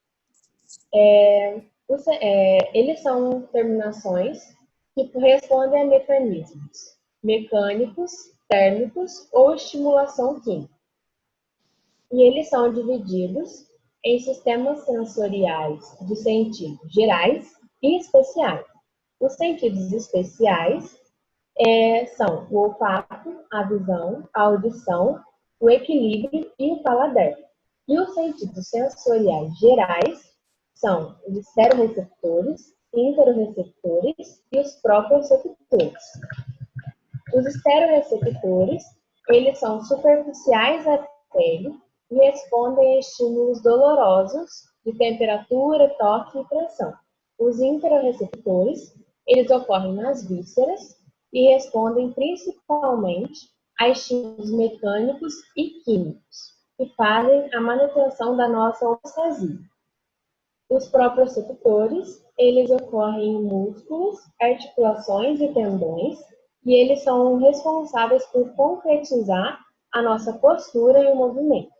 Eles são terminações que correspondem a mecanismos mecânicos, térmicos ou estimulação química. E eles são divididos em sistemas sensoriais de sentidos gerais e especiais. Os sentidos especiais são o olfato, a visão, a audição, o equilíbrio e o paladar. E os sentidos sensoriais gerais são os esteroreceptores, interoreceptores e os proprioceptores. Os esteroreceptores, eles são superficiais à pele e respondem a estímulos dolorosos de temperatura, toque e pressão. Os interoreceptores, eles ocorrem nas vísceras e respondem principalmente a estímulos mecânicos e químicos, que fazem a manutenção da nossa homeostasia. Os proprioceptores, eles ocorrem em músculos, articulações e tendões, e eles são responsáveis por concretizar a nossa postura e o movimento.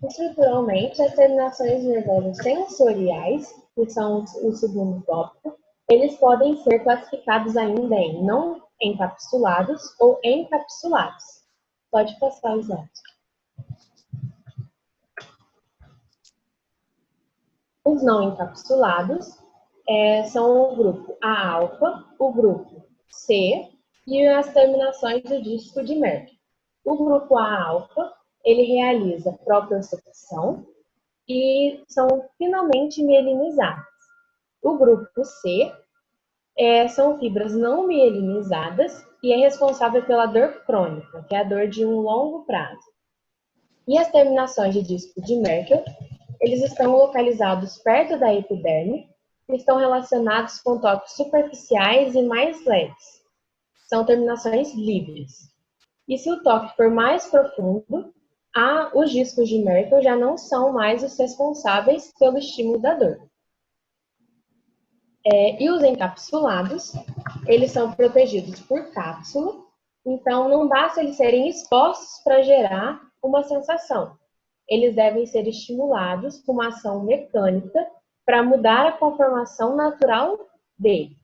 Estruturalmente, as terminações nervosas sensoriais, que são o segundo tópico, eles podem ser classificados ainda em não encapsulados ou encapsulados. Pode passar os slide. Os não encapsulados são o grupo A-alfa, o grupo C e as terminações do disco de Merkel. O grupo A-alfa, ele realiza propriocepção e são finamente mielinizadas. O grupo C são fibras não mielinizadas e é responsável pela dor crônica, que é a dor de um longo prazo. E as terminações de disco de Merkel, eles estão localizados perto da epiderme e estão relacionados com toques superficiais e mais leves. São terminações livres. E se o toque for mais profundo, os discos de Merkel já não são mais os responsáveis pelo estímulo da dor. E os encapsulados, eles são protegidos por cápsula, então não basta eles serem expostos para gerar uma sensação. Eles devem ser estimulados com uma ação mecânica para mudar a conformação natural dele.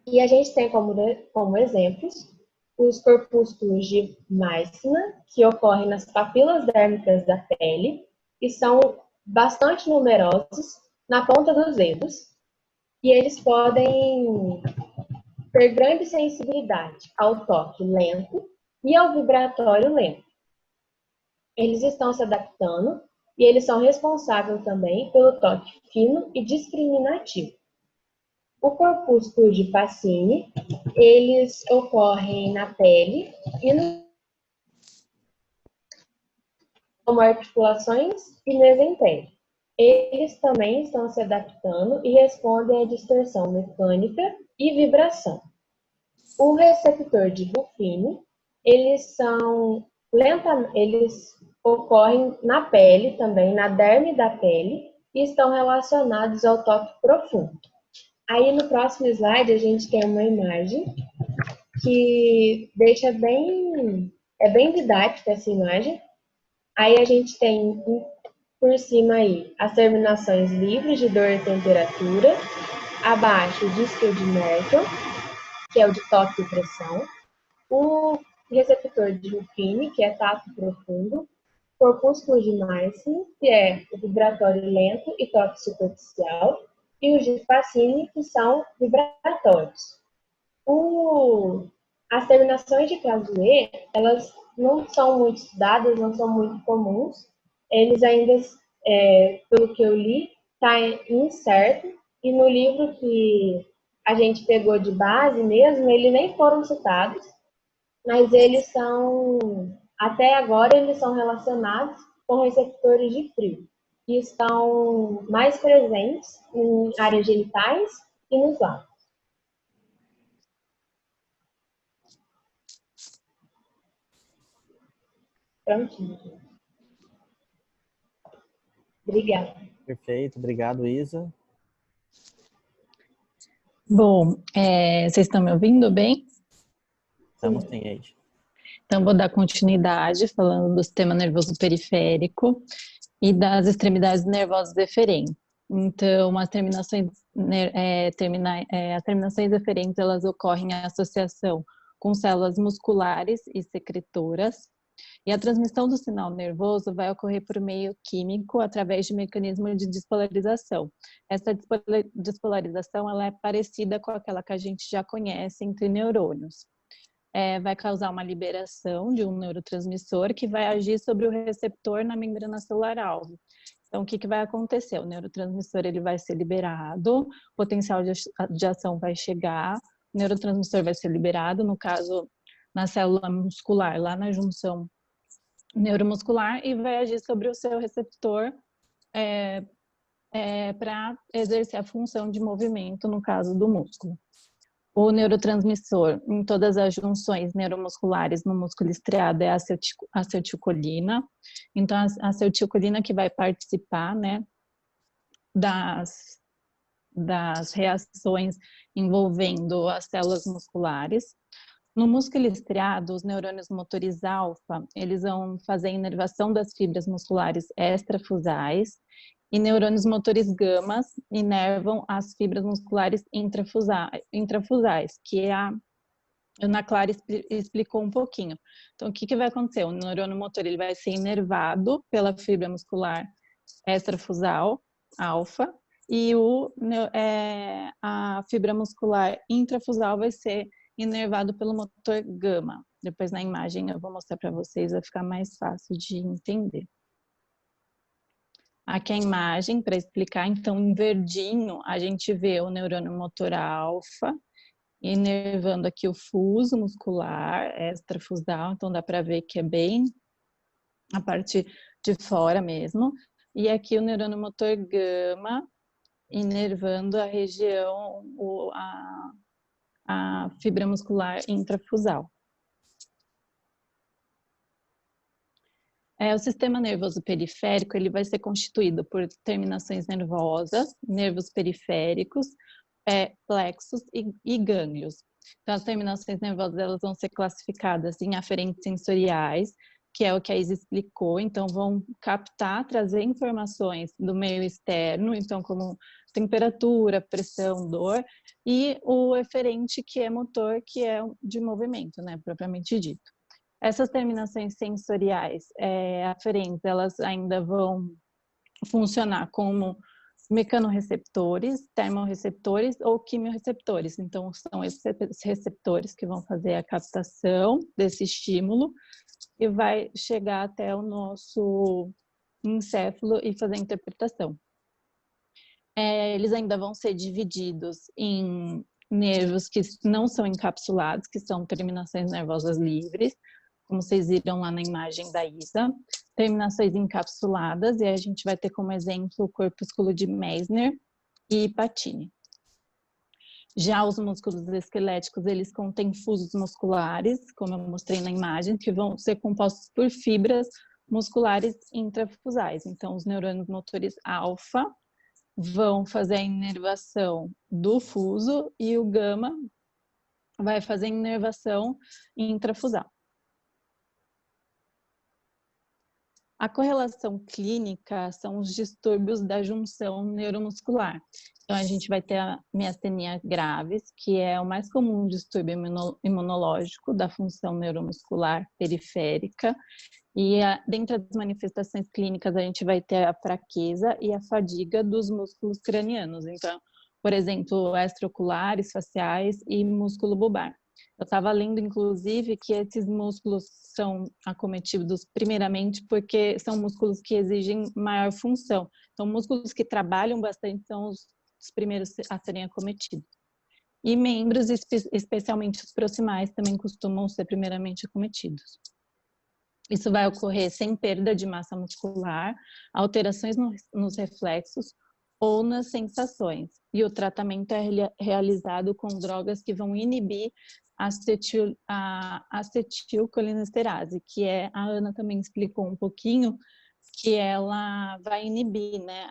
E a gente tem como exemplos os corpúsculos de Meissner, que ocorrem nas papilas dérmicas da pele e são bastante numerosos na ponta dos dedos. E eles podem ter grande sensibilidade ao toque lento e ao vibratório lento. Eles estão se adaptando e eles são responsáveis também pelo toque fino e discriminativo. O corpúsculo de Pacini, eles ocorrem na pele e como articulações e mesentério. Eles também estão se adaptando e respondem à distorção mecânica e vibração. O receptor de Ruffini, eles ocorrem na pele também, na derme da pele, e estão relacionados ao toque profundo. Aí no próximo slide a gente tem uma imagem que deixa bem didática essa imagem. Aí a gente tem por cima aí as terminações livres de dor e temperatura, abaixo o disco de Merkel, que é o de toque e pressão, o receptor de Ruffini, que é tato profundo, corpúsculo de Meissner, que é o vibratório lento e toque superficial, e os de Pacini, que são vibratórios. As terminações de caso E, elas não são muito estudadas, não são muito comuns. Eles ainda, pelo que eu li, está incerto. E no livro que a gente pegou de base mesmo, eles nem foram citados, mas eles são, até agora, eles são relacionados com receptores de frio, que estão mais presentes em áreas genitais e nos lábios. Prontinho. Obrigada. Perfeito, obrigado, Isa. Bom, vocês estão me ouvindo bem? Estamos sim, Eide. Então, vou dar continuidade falando do sistema nervoso periférico e das extremidades nervosas deferentes. Então, as terminações deferentes, elas ocorrem em associação com células musculares e secretoras, e a transmissão do sinal nervoso vai ocorrer por meio químico através de mecanismo de despolarização. Essa despolarização ela é parecida com aquela que a gente já conhece entre neurônios. Vai causar uma liberação de um neurotransmissor que vai agir sobre o receptor na membrana celular-alvo. Então, o que vai acontecer? O neurotransmissor ele vai ser liberado, o potencial de ação vai chegar, o neurotransmissor vai ser liberado, no caso, na célula muscular, lá na junção neuromuscular, e vai agir sobre o seu receptor para exercer a função de movimento, no caso do músculo. O neurotransmissor em todas as junções neuromusculares no músculo estriado é a acetilcolina. Então, a acetilcolina que vai participar, né, das reações envolvendo as células musculares. No músculo estriado, os neurônios motores alfa, eles vão fazer a inervação das fibras musculares extrafusais, e neurônios motores gamas inervam as fibras musculares intrafusais, que a Ana Clara explicou um pouquinho. Então, o que vai acontecer? O neurônio motor ele vai ser inervado pela fibra muscular extrafusal, alfa, e a fibra muscular intrafusal vai ser inervado pelo motor gama. Depois na imagem eu vou mostrar para vocês, vai ficar mais fácil de entender. Aqui a imagem para explicar, então em verdinho a gente vê o neurônio motor alfa inervando aqui o fuso muscular extrafusal, então dá para ver que é bem a parte de fora mesmo. E aqui o neurônio motor gama inervando a região, a fibra muscular intrafusal. O sistema nervoso periférico ele vai ser constituído por terminações nervosas, nervos periféricos, plexos e gânglios. Então, as terminações nervosas elas vão ser classificadas em aferentes sensoriais, que é o que a Isa explicou, então vão captar, trazer informações do meio externo, então como temperatura, pressão, dor, e o eferente que é motor, que é de movimento, né, propriamente dito. Essas terminações sensoriais aferentes, elas ainda vão funcionar como mecanorreceptores, termorreceptores ou quimiorreceptores. Então, são esses receptores que vão fazer a captação desse estímulo e vai chegar até o nosso encéfalo e fazer a interpretação. Eles ainda vão ser divididos em nervos que não são encapsulados, que são terminações nervosas livres, como vocês viram lá na imagem da Isa, terminações encapsuladas, e a gente vai ter como exemplo o corpúsculo de Meissner e Patini. Já os músculos esqueléticos, eles contêm fusos musculares, como eu mostrei na imagem, que vão ser compostos por fibras musculares intrafusais. Então, os neurônios motores alfa vão fazer a inervação do fuso e o gama vai fazer a inervação intrafusal. A correlação clínica são os distúrbios da junção neuromuscular. Então, a gente vai ter a miastenia graves, que é o mais comum distúrbio imunológico da função neuromuscular periférica. E dentre as manifestações clínicas, a gente vai ter a fraqueza e a fadiga dos músculos cranianos. Então, por exemplo, extraoculares, faciais e músculo bulbar. Eu estava lendo, inclusive, que esses músculos são acometidos primeiramente porque são músculos que exigem maior função. Então, músculos que trabalham bastante são os primeiros a serem acometidos. E membros, especialmente os proximais, também costumam ser primeiramente acometidos. Isso vai ocorrer sem perda de massa muscular, alterações nos reflexos ou nas sensações. E o tratamento é realizado com drogas que vão inibir a acetilcolinesterase, que a Ana também explicou um pouquinho, que ela vai inibir, né,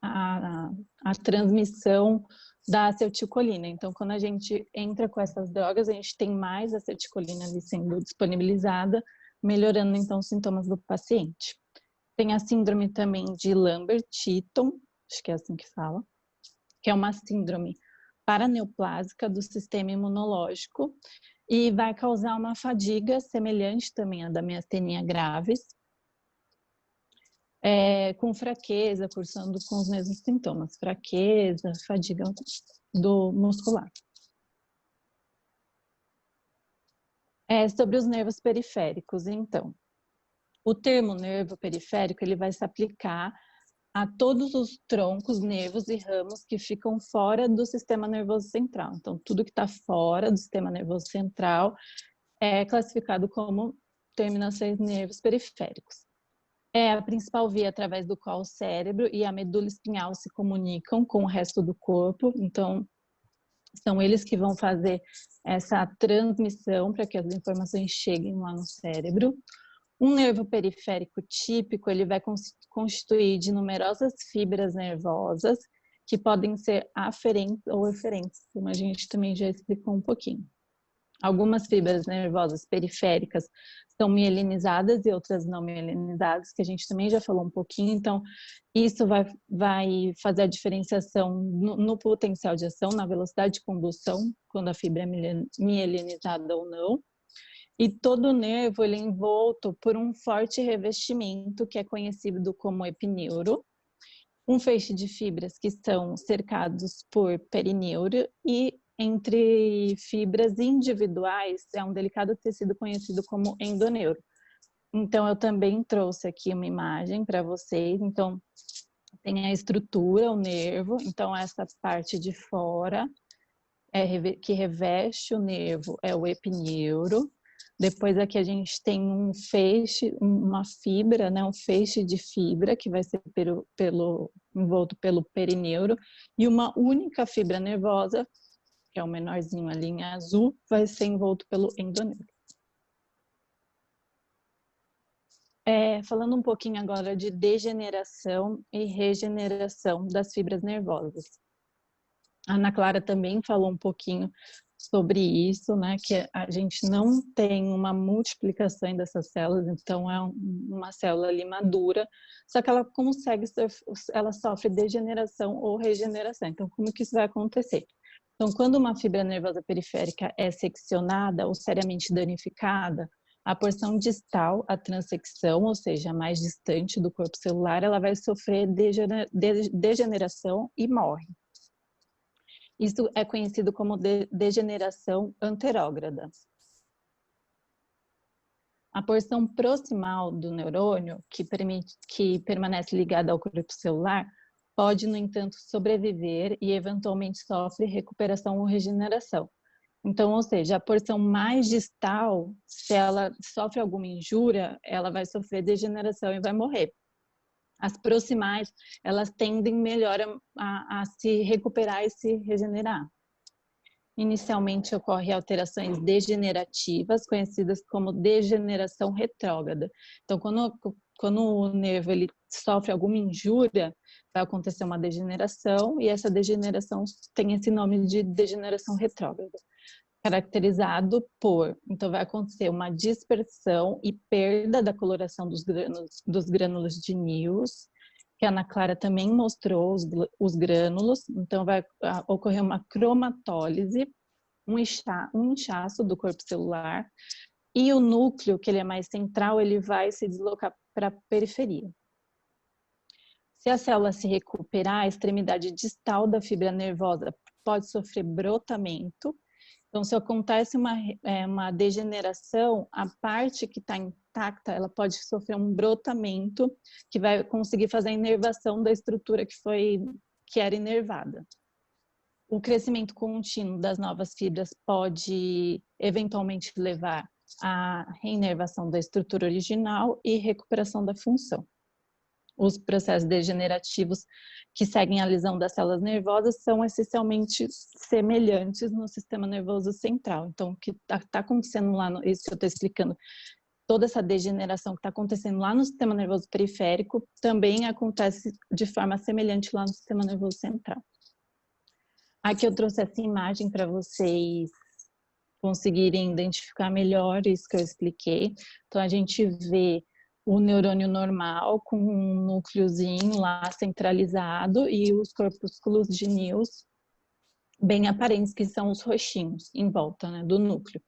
a transmissão da acetilcolina. Então, quando a gente entra com essas drogas, a gente tem mais acetilcolina ali sendo disponibilizada, melhorando, então, os sintomas do paciente. Tem a síndrome também de Lambert-Eaton, acho que é assim que fala, que é uma síndrome paraneoplásica do sistema imunológico e vai causar uma fadiga semelhante também à da miastenia graves, com fraqueza, cursando com os mesmos sintomas, fraqueza, fadiga do muscular. Sobre os nervos periféricos, então. O termo nervo periférico, ele vai se aplicar a todos os troncos, nervos e ramos que ficam fora do sistema nervoso central. Então, tudo que está fora do sistema nervoso central é classificado como terminações de nervos periféricos. É a principal via através do qual o cérebro e a medula espinhal se comunicam com o resto do corpo. Então, são eles que vão fazer essa transmissão para que as informações cheguem lá no cérebro. Um nervo periférico típico, ele vai constituir de numerosas fibras nervosas que podem ser aferentes ou eferentes, como a gente também já explicou um pouquinho. Algumas fibras nervosas periféricas são mielinizadas e outras não mielinizadas, que a gente também já falou um pouquinho. Então, isso vai fazer a diferenciação no potencial de ação, na velocidade de condução, quando a fibra é mielinizada ou não. E todo o nervo ele é envolto por um forte revestimento que é conhecido como epineuro, um feixe de fibras que estão cercados por perineuro e entre fibras individuais é um delicado tecido conhecido como endoneuro. Então, eu também trouxe aqui uma imagem para vocês. Então, tem a estrutura, o nervo. Então, essa parte de fora que reveste o nervo é o epineuro. Depois aqui a gente tem um feixe, uma fibra, né, um feixe de fibra que vai ser envolto pelo perineuro e uma única fibra nervosa, que é o menorzinho ali em azul, vai ser envolto pelo endoneuro. Falando um pouquinho agora de degeneração e regeneração das fibras nervosas. A Ana Clara também falou um pouquinho sobre isso, né, que a gente não tem uma multiplicação dessas células, então é uma célula ali madura, só que ela ela sofre degeneração ou regeneração. Então, como que isso vai acontecer? Então, quando uma fibra nervosa periférica é seccionada ou seriamente danificada, a porção distal, a transecção, ou seja, a mais distante do corpo celular, ela vai sofrer degeneração e morre. Isso é conhecido como degeneração anterógrada. A porção proximal do neurônio, que permanece ligada ao corpo celular, pode, no entanto, sobreviver e eventualmente sofre recuperação ou regeneração. Então, ou seja, a porção mais distal, se ela sofre alguma injúria, ela vai sofrer degeneração e vai morrer. As proximais, elas tendem melhor a se recuperar e se regenerar. Inicialmente ocorrem alterações degenerativas, conhecidas como degeneração retrógrada. Então, quando o nervo ele sofre alguma injúria, vai acontecer uma degeneração, e essa degeneração tem esse nome de degeneração retrógrada, caracterizado por, então vai acontecer uma dispersão e perda da coloração dos grânulos de News, que a Ana Clara também mostrou os grânulos. Então vai ocorrer uma cromatólise, um inchaço do corpo celular, e o núcleo, que ele é mais central, ele vai se deslocar para a periferia. Se a célula se recuperar, a extremidade distal da fibra nervosa pode sofrer brotamento. Então, se acontece uma degeneração, a parte que está intacta, ela pode sofrer um brotamento que vai conseguir fazer a inervação da estrutura que era inervada. o crescimento contínuo das novas fibras pode eventualmente levar à reinervação da estrutura original e recuperação da função. Os processos degenerativos que seguem a lesão das células nervosas são essencialmente semelhantes no sistema nervoso central. Então, o que está acontecendo lá, isso que eu estou explicando, toda essa degeneração que está acontecendo lá no sistema nervoso periférico também acontece de forma semelhante lá no sistema nervoso central. Aqui eu trouxe essa imagem para vocês conseguirem identificar melhor isso que eu expliquei. Então, a gente vê o neurônio normal com um núcleozinho lá centralizado e os corpúsculos de News bem aparentes, que são os roxinhos em volta, né, do núcleo.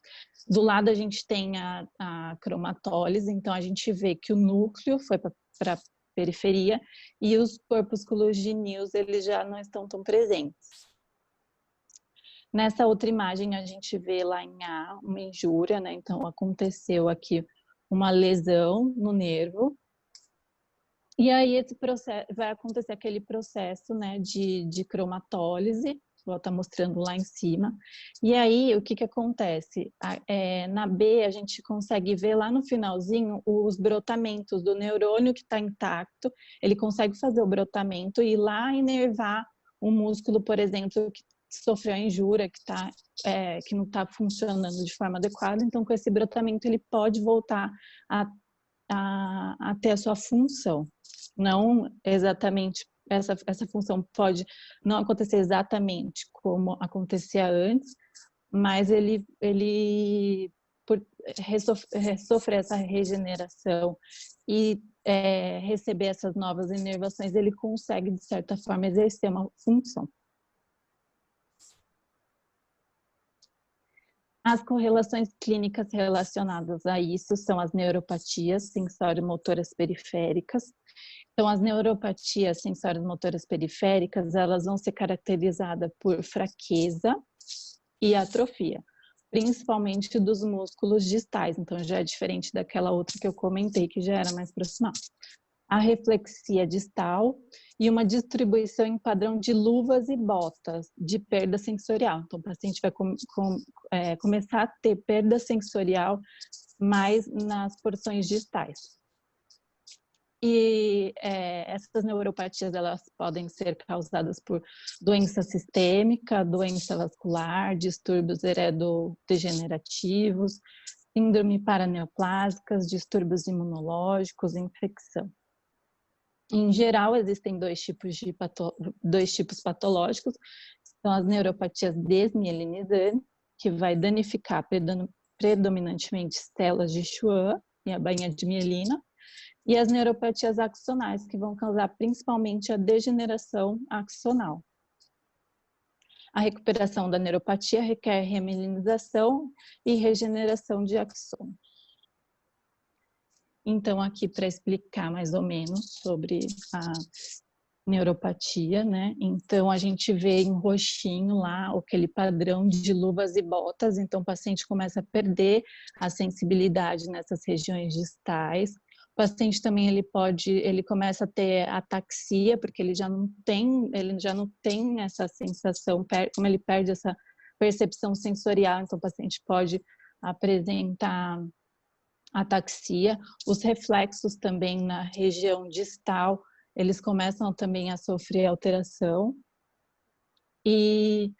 Do lado a gente tem a cromatólise, então a gente vê que o núcleo foi para a periferia e os corpúsculos de News eles já não estão tão presentes. Nessa outra imagem a gente vê lá em A uma injúria, né? Então aconteceu aqui uma lesão no nervo. E aí esse processo, vai acontecer aquele processo, né, de cromatólise, vou estar mostrando lá em cima. E aí o que acontece? Na B a gente consegue ver lá no finalzinho os brotamentos do neurônio que está intacto, ele consegue fazer o brotamento e ir lá inervar um músculo, por exemplo, que sofreu a injúria, que não está funcionando de forma adequada. Então, com esse brotamento, ele pode voltar a ter a sua função. Não exatamente, essa função pode não acontecer exatamente como acontecia antes, mas ele por sofrer essa regeneração e receber essas novas inervações, ele consegue, de certa forma, exercer uma função. As correlações clínicas relacionadas a isso são as neuropatias sensório-motoras periféricas. Então, as neuropatias sensório-motoras periféricas, elas vão ser caracterizadas por fraqueza e atrofia, principalmente dos músculos distais. Então, já é diferente daquela outra que eu comentei, que já era mais proximal. A reflexia distal e uma distribuição em padrão de luvas e botas de perda sensorial. Então, o paciente vai começar a ter perda sensorial mais nas porções distais. E essas neuropatias, elas podem ser causadas por doença sistêmica, doença vascular, distúrbios heredodegenerativos, síndrome paraneoplásicas, distúrbios imunológicos, infecção. Em geral, existem dois tipos patológicos, são as neuropatias desmielinizantes, que vai danificar predominantemente células de Schwann e a bainha de mielina, e as neuropatias axonais, que vão causar principalmente a degeneração axonal. A recuperação da neuropatia requer remielinização e regeneração de axônios. Então, aqui para explicar mais ou menos sobre a neuropatia, né? Então, a gente vê em roxinho lá aquele padrão de luvas e botas. Então, o paciente começa a perder a sensibilidade nessas regiões distais. O paciente também ele começa a ter ataxia, porque ele já não tem essa sensação, como ele perde essa percepção sensorial. Então, o paciente pode apresentar ataxia. Os reflexos também na região distal, eles começam também a sofrer alteração. E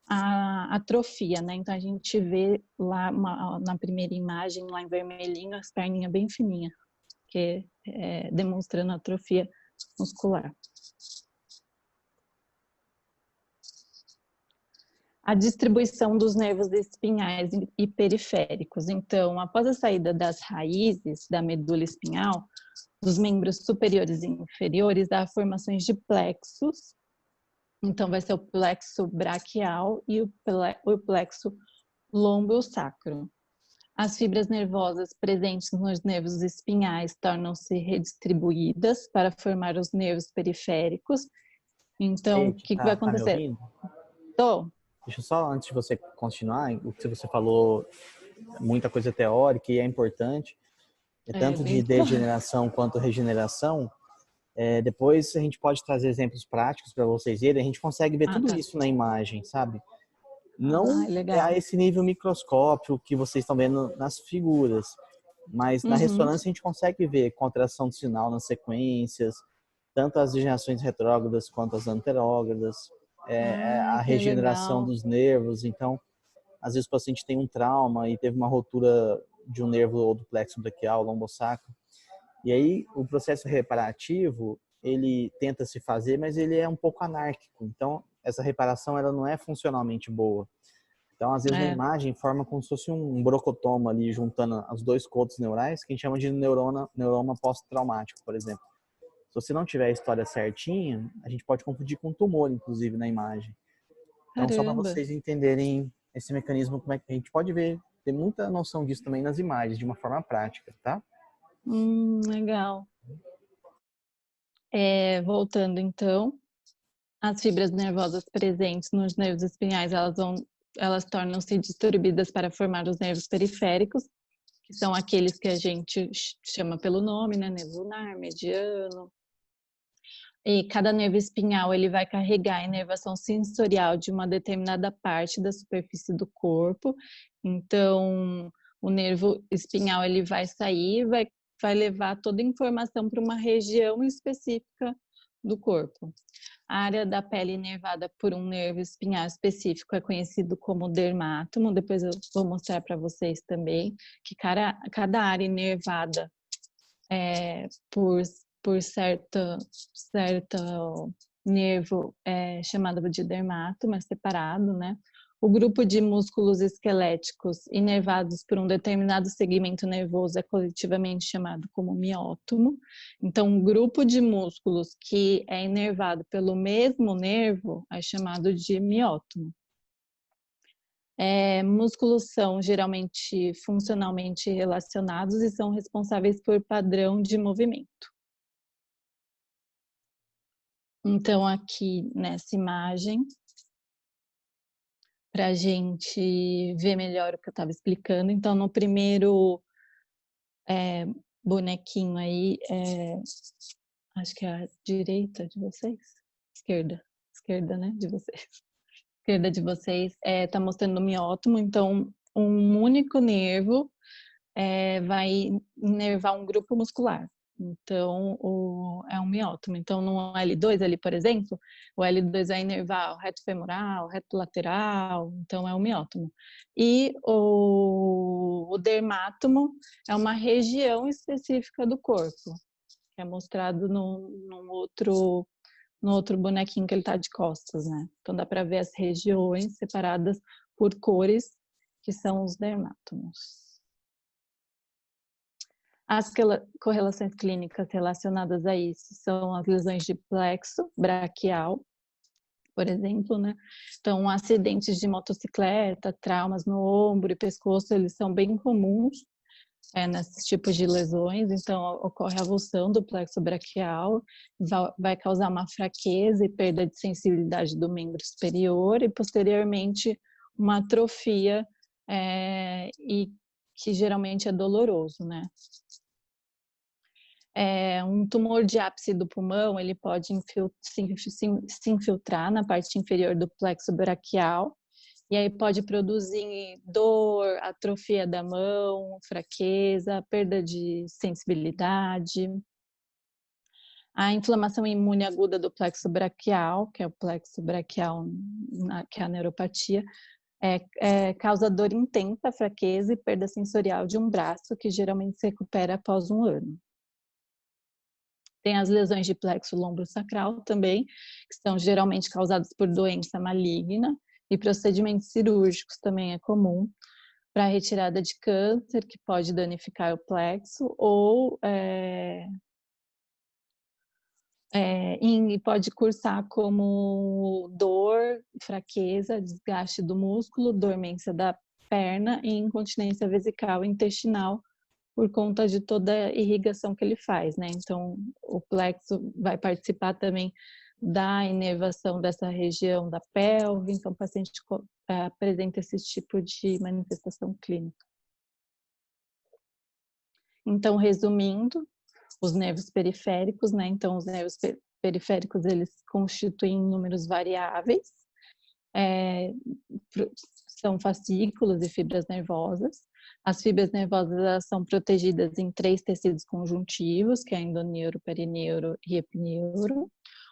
a atrofia, né? Então a gente vê lá na primeira imagem, lá em vermelhinho, as perninhas bem fininhas, que demonstrando atrofia muscular. A distribuição dos nervos espinhais e periféricos. Então, após a saída das raízes da medula espinhal, dos membros superiores e inferiores, há formações de plexos. Então, vai ser o plexo braquial e o plexo lombo-sacro. As fibras nervosas presentes nos nervos espinhais tornam-se redistribuídas para formar os nervos periféricos. Então, o que vai acontecer? Tô. Deixa eu só, antes de você continuar, o que você falou, muita coisa teórica e é importante, tanto de degeneração quanto regeneração. Depois a gente pode trazer exemplos práticos para vocês verem, a gente consegue ver tudo Tá. isso na imagem, sabe? Não é Legal. a esse nível microscópio que vocês estão vendo nas figuras, mas na Uhum. ressonância a gente consegue ver contração do sinal nas sequências, tanto as degenerações retrógradas quanto as anterógradas, a Que regeneração legal. dos nervos. Então, às vezes o paciente tem um trauma e teve uma rotura de um nervo ou do plexo braquial, lombosacro. E aí o processo reparativo, ele tenta se fazer, mas ele é um pouco anárquico. Então, essa reparação ela não é funcionalmente boa. Então, às vezes na imagem forma como se fosse um brocotoma ali juntando os dois cotos neurais, que a gente chama de neuroma pós-traumático, por exemplo. Se você não tiver a história certinha, a gente pode confundir com tumor, inclusive, na imagem. Então, só para Caramba. vocês entenderem esse mecanismo, como é que a gente pode ver, ter muita noção disso também nas imagens, de uma forma prática, tá? Legal. Voltando então, as fibras nervosas presentes nos nervos espinhais, elas tornam-se distribuídas para formar os nervos periféricos, que são aqueles que a gente chama pelo nome, né? Nervo lunar, mediano. E cada nervo espinhal ele vai carregar a inervação sensorial de uma determinada parte da superfície do corpo. Então, o nervo espinhal ele vai sair, vai levar toda a informação para uma região específica do corpo. A área da pele inervada por um nervo espinhal específico é conhecido como dermátomo. Depois eu vou mostrar para vocês também que cada área inervada por certo nervo chamado de dermátomo, é separado, né? O grupo de músculos esqueléticos inervados por um determinado segmento nervoso é coletivamente chamado como miótomo. Então, um grupo de músculos que é inervado pelo mesmo nervo é chamado de miótomo. Músculos são geralmente funcionalmente relacionados e são responsáveis por padrão de movimento. Então, aqui nessa imagem, para a gente ver melhor o que eu estava explicando. Então, no primeiro bonequinho aí, acho que é a direita de vocês, esquerda, né, de vocês. Esquerda de vocês está mostrando o miótomo, então um único nervo vai inervar um grupo muscular. Então, é um miótomo. Então, no L2 ali, por exemplo, o L2 vai inervar o reto femoral, o reto lateral, então é um miótomo. E o dermátomo é uma região específica do corpo, que é mostrado no outro bonequinho que ele está de costas, né? Então, dá para ver as regiões separadas por cores, que são os dermátomos. As correlações clínicas relacionadas a isso são as lesões de plexo braquial, por exemplo, né? Então, acidentes de motocicleta, traumas no ombro e pescoço, eles são bem comuns nesses tipos de lesões. Então, ocorre a avulsão do plexo braquial, vai causar uma fraqueza e perda de sensibilidade do membro superior e, posteriormente, uma atrofia e que geralmente é doloroso, né? Um tumor de ápice do pulmão, ele pode se infiltrar na parte inferior do plexo braquial, e aí pode produzir dor, atrofia da mão, fraqueza, perda de sensibilidade. A inflamação imune aguda do plexo braquial, que é o plexo braquial, que é a neuropatia, causa dor intensa, fraqueza e perda sensorial de um braço, que geralmente se recupera após um ano. Tem as lesões de plexo lombosacral também, que são geralmente causadas por doença maligna, e procedimentos cirúrgicos também é comum, para retirada de câncer, que pode danificar o plexo, ou e pode cursar como dor, fraqueza, desgaste do músculo, dormência da perna e incontinência vesical e intestinal, por conta de toda a irrigação que ele faz, né? Então, o plexo vai participar também da inervação dessa região da pelve, então o paciente apresenta esse tipo de manifestação clínica. Então, resumindo, os nervos periféricos, né? Então, os nervos periféricos, eles constituem números variáveis, são fascículos e fibras nervosas. As fibras nervosas, elas são protegidas em 3 tecidos conjuntivos, que é endoneuro, perineuro e epineuro.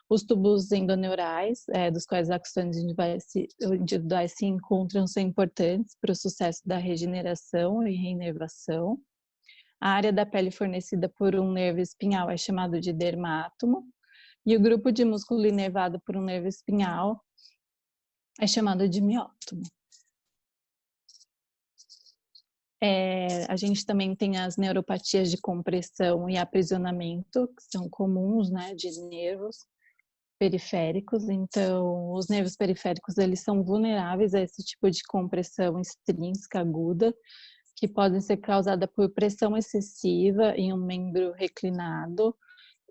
Os tubos endoneurais, dos quais as axônios individuais se encontram, são importantes para o sucesso da regeneração e reinervação. A área da pele fornecida por um nervo espinhal é chamado de dermátomo, e o grupo de músculo inervado por um nervo espinhal é chamado de miótomo. A gente também tem as neuropatias de compressão e aprisionamento, que são comuns, né, de nervos periféricos. Então, os nervos periféricos, eles são vulneráveis a esse tipo de compressão extrínseca aguda, que podem ser causada por pressão excessiva em um membro reclinado,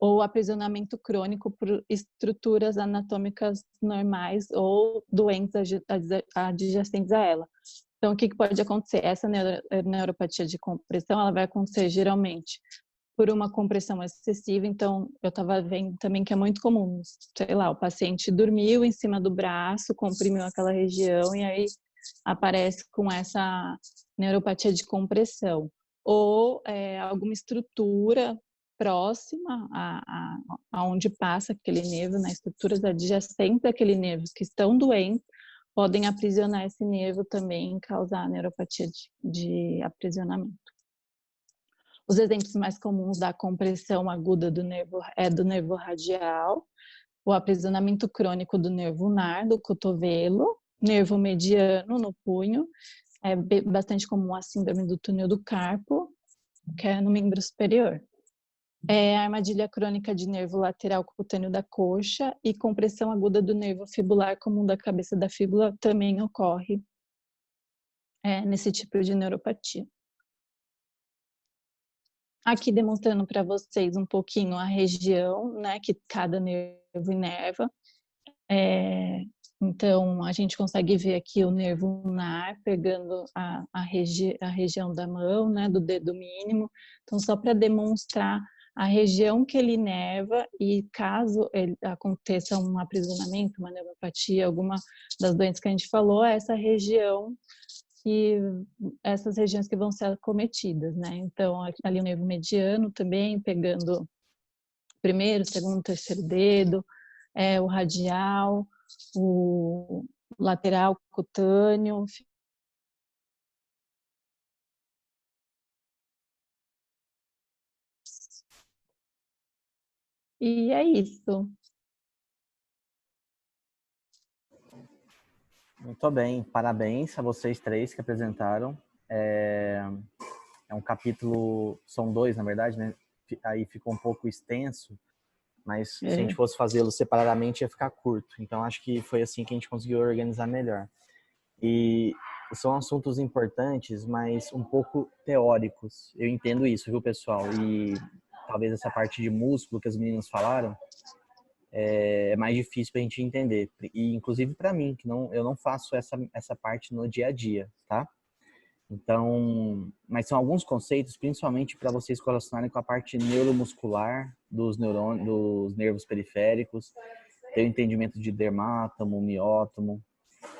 ou aprisionamento crônico por estruturas anatômicas normais ou doenças adjacentes a ela. Então, o que pode acontecer? Essa neuropatia de compressão, ela vai acontecer geralmente por uma compressão excessiva. Então, eu estava vendo também que é muito comum, sei lá, o paciente dormiu em cima do braço, comprimiu aquela região e aí aparece com essa neuropatia de compressão. Ou alguma estrutura próxima a onde passa aquele nervo, né, estruturas adjacentes àquele nervo que estão doentes, podem aprisionar esse nervo também e causar neuropatia de aprisionamento. Os exemplos mais comuns da compressão aguda do nervo radial, o aprisionamento crônico do nervo ulnar, do cotovelo, nervo mediano no punho, é bastante comum a síndrome do túnel do carpo, que é no membro superior. A armadilha crônica de nervo lateral cutâneo da coxa e compressão aguda do nervo fibular comum da cabeça da fíbula também ocorre nesse tipo de neuropatia. Aqui demonstrando para vocês um pouquinho a região, né, que cada nervo inerva. Então, a gente consegue ver aqui o nervo ulnar pegando a região da mão, né, do dedo mínimo. Então, só para demonstrar a região que ele inerva e caso aconteça um aprisionamento, uma neuropatia, alguma das doenças que a gente falou, essa região essas regiões que vão ser acometidas, né? Então, ali o nervo mediano também, pegando primeiro, segundo, terceiro dedo, o radial, o lateral cutâneo. E é isso. Muito bem, parabéns a vocês 3 que apresentaram. É um capítulo, são 2 na verdade, né? Aí ficou um pouco extenso, mas se a gente fosse fazê-lo separadamente ia ficar curto. Então acho que foi assim que a gente conseguiu organizar melhor. E são assuntos importantes, mas um pouco teóricos. Eu entendo isso, viu, pessoal? E talvez essa parte de músculo que as meninas falaram é mais difícil para a gente entender. E inclusive para mim, que eu não faço essa parte no dia a dia, tá? Então, mas são alguns conceitos, principalmente para vocês correlacionarem com a parte neuromuscular dos nervos periféricos, ter o entendimento de dermátomo, miótomo.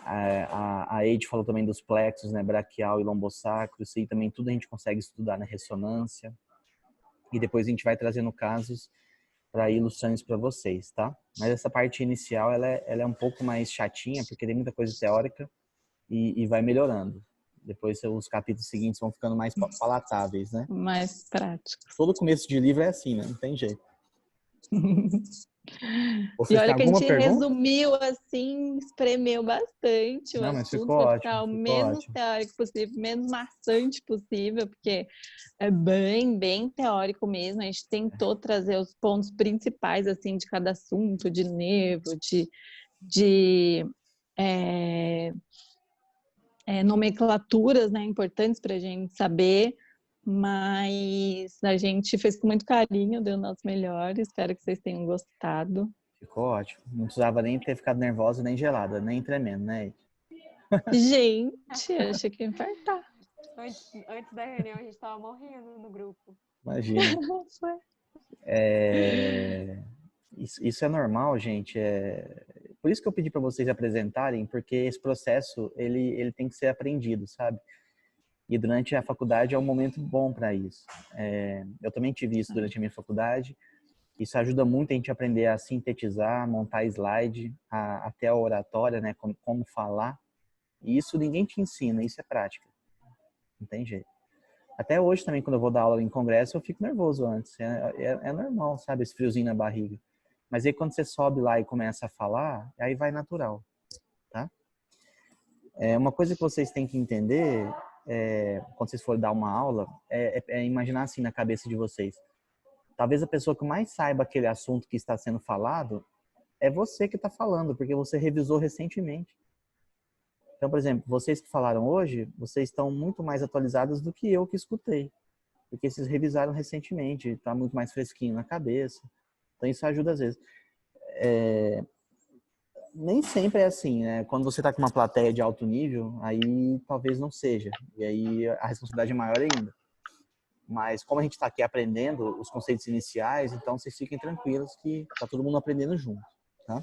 A Eide falou também dos plexos, né, braquial e lombosacro. Isso aí também tudo a gente consegue estudar na ressonância. E depois a gente vai trazendo casos para ir ilustrando isso para vocês, tá? Mas essa parte inicial, ela é um pouco mais chatinha, porque tem muita coisa teórica e vai melhorando. Depois os capítulos seguintes vão ficando mais palatáveis, né? Mais práticos. Todo começo de livro é assim, né? Não tem jeito. E olha que a gente resumiu assim, espremeu bastante o assunto para ficar o menos teórico possível, menos maçante possível, porque é bem teórico mesmo. A gente tentou trazer os pontos principais assim de cada assunto, de nervo, de nomenclaturas, né, importantes para a gente saber, mas a gente fez com muito carinho, deu o nosso melhor. Espero que vocês tenham gostado. Ficou ótimo. Não precisava nem ter ficado nervosa, nem gelada, nem tremendo, né? Gente, achei que ia infartar. Antes da reunião, a gente estava morrendo no grupo. Imagina. Isso é normal, gente. Por isso que eu pedi para vocês apresentarem, porque esse processo ele tem que ser aprendido, sabe? E durante a faculdade é um momento bom para isso. Eu também tive isso durante a minha faculdade. Isso ajuda muito a gente aprender a sintetizar, montar slide, até a oratória, né? Como falar. E isso ninguém te ensina, isso é prática. Não tem jeito. Até hoje também, quando eu vou dar aula em congresso, eu fico nervoso antes. É normal, sabe? Esse friozinho na barriga. Mas aí quando você sobe lá e começa a falar, aí vai natural, tá? Uma coisa que vocês têm que entender, quando vocês forem dar uma aula, é imaginar assim na cabeça de vocês. Talvez a pessoa que mais saiba aquele assunto que está sendo falado é você que está falando, porque você revisou recentemente. Então, por exemplo, vocês que falaram hoje, vocês estão muito mais atualizados do que eu que escutei. Porque vocês revisaram recentemente, está muito mais fresquinho na cabeça. Então, isso ajuda às vezes. Nem sempre é assim, né? Quando você está com uma plateia de alto nível, aí talvez não seja. E aí a responsabilidade é maior ainda. Mas como a gente está aqui aprendendo os conceitos iniciais, então vocês fiquem tranquilos que está todo mundo aprendendo junto, tá?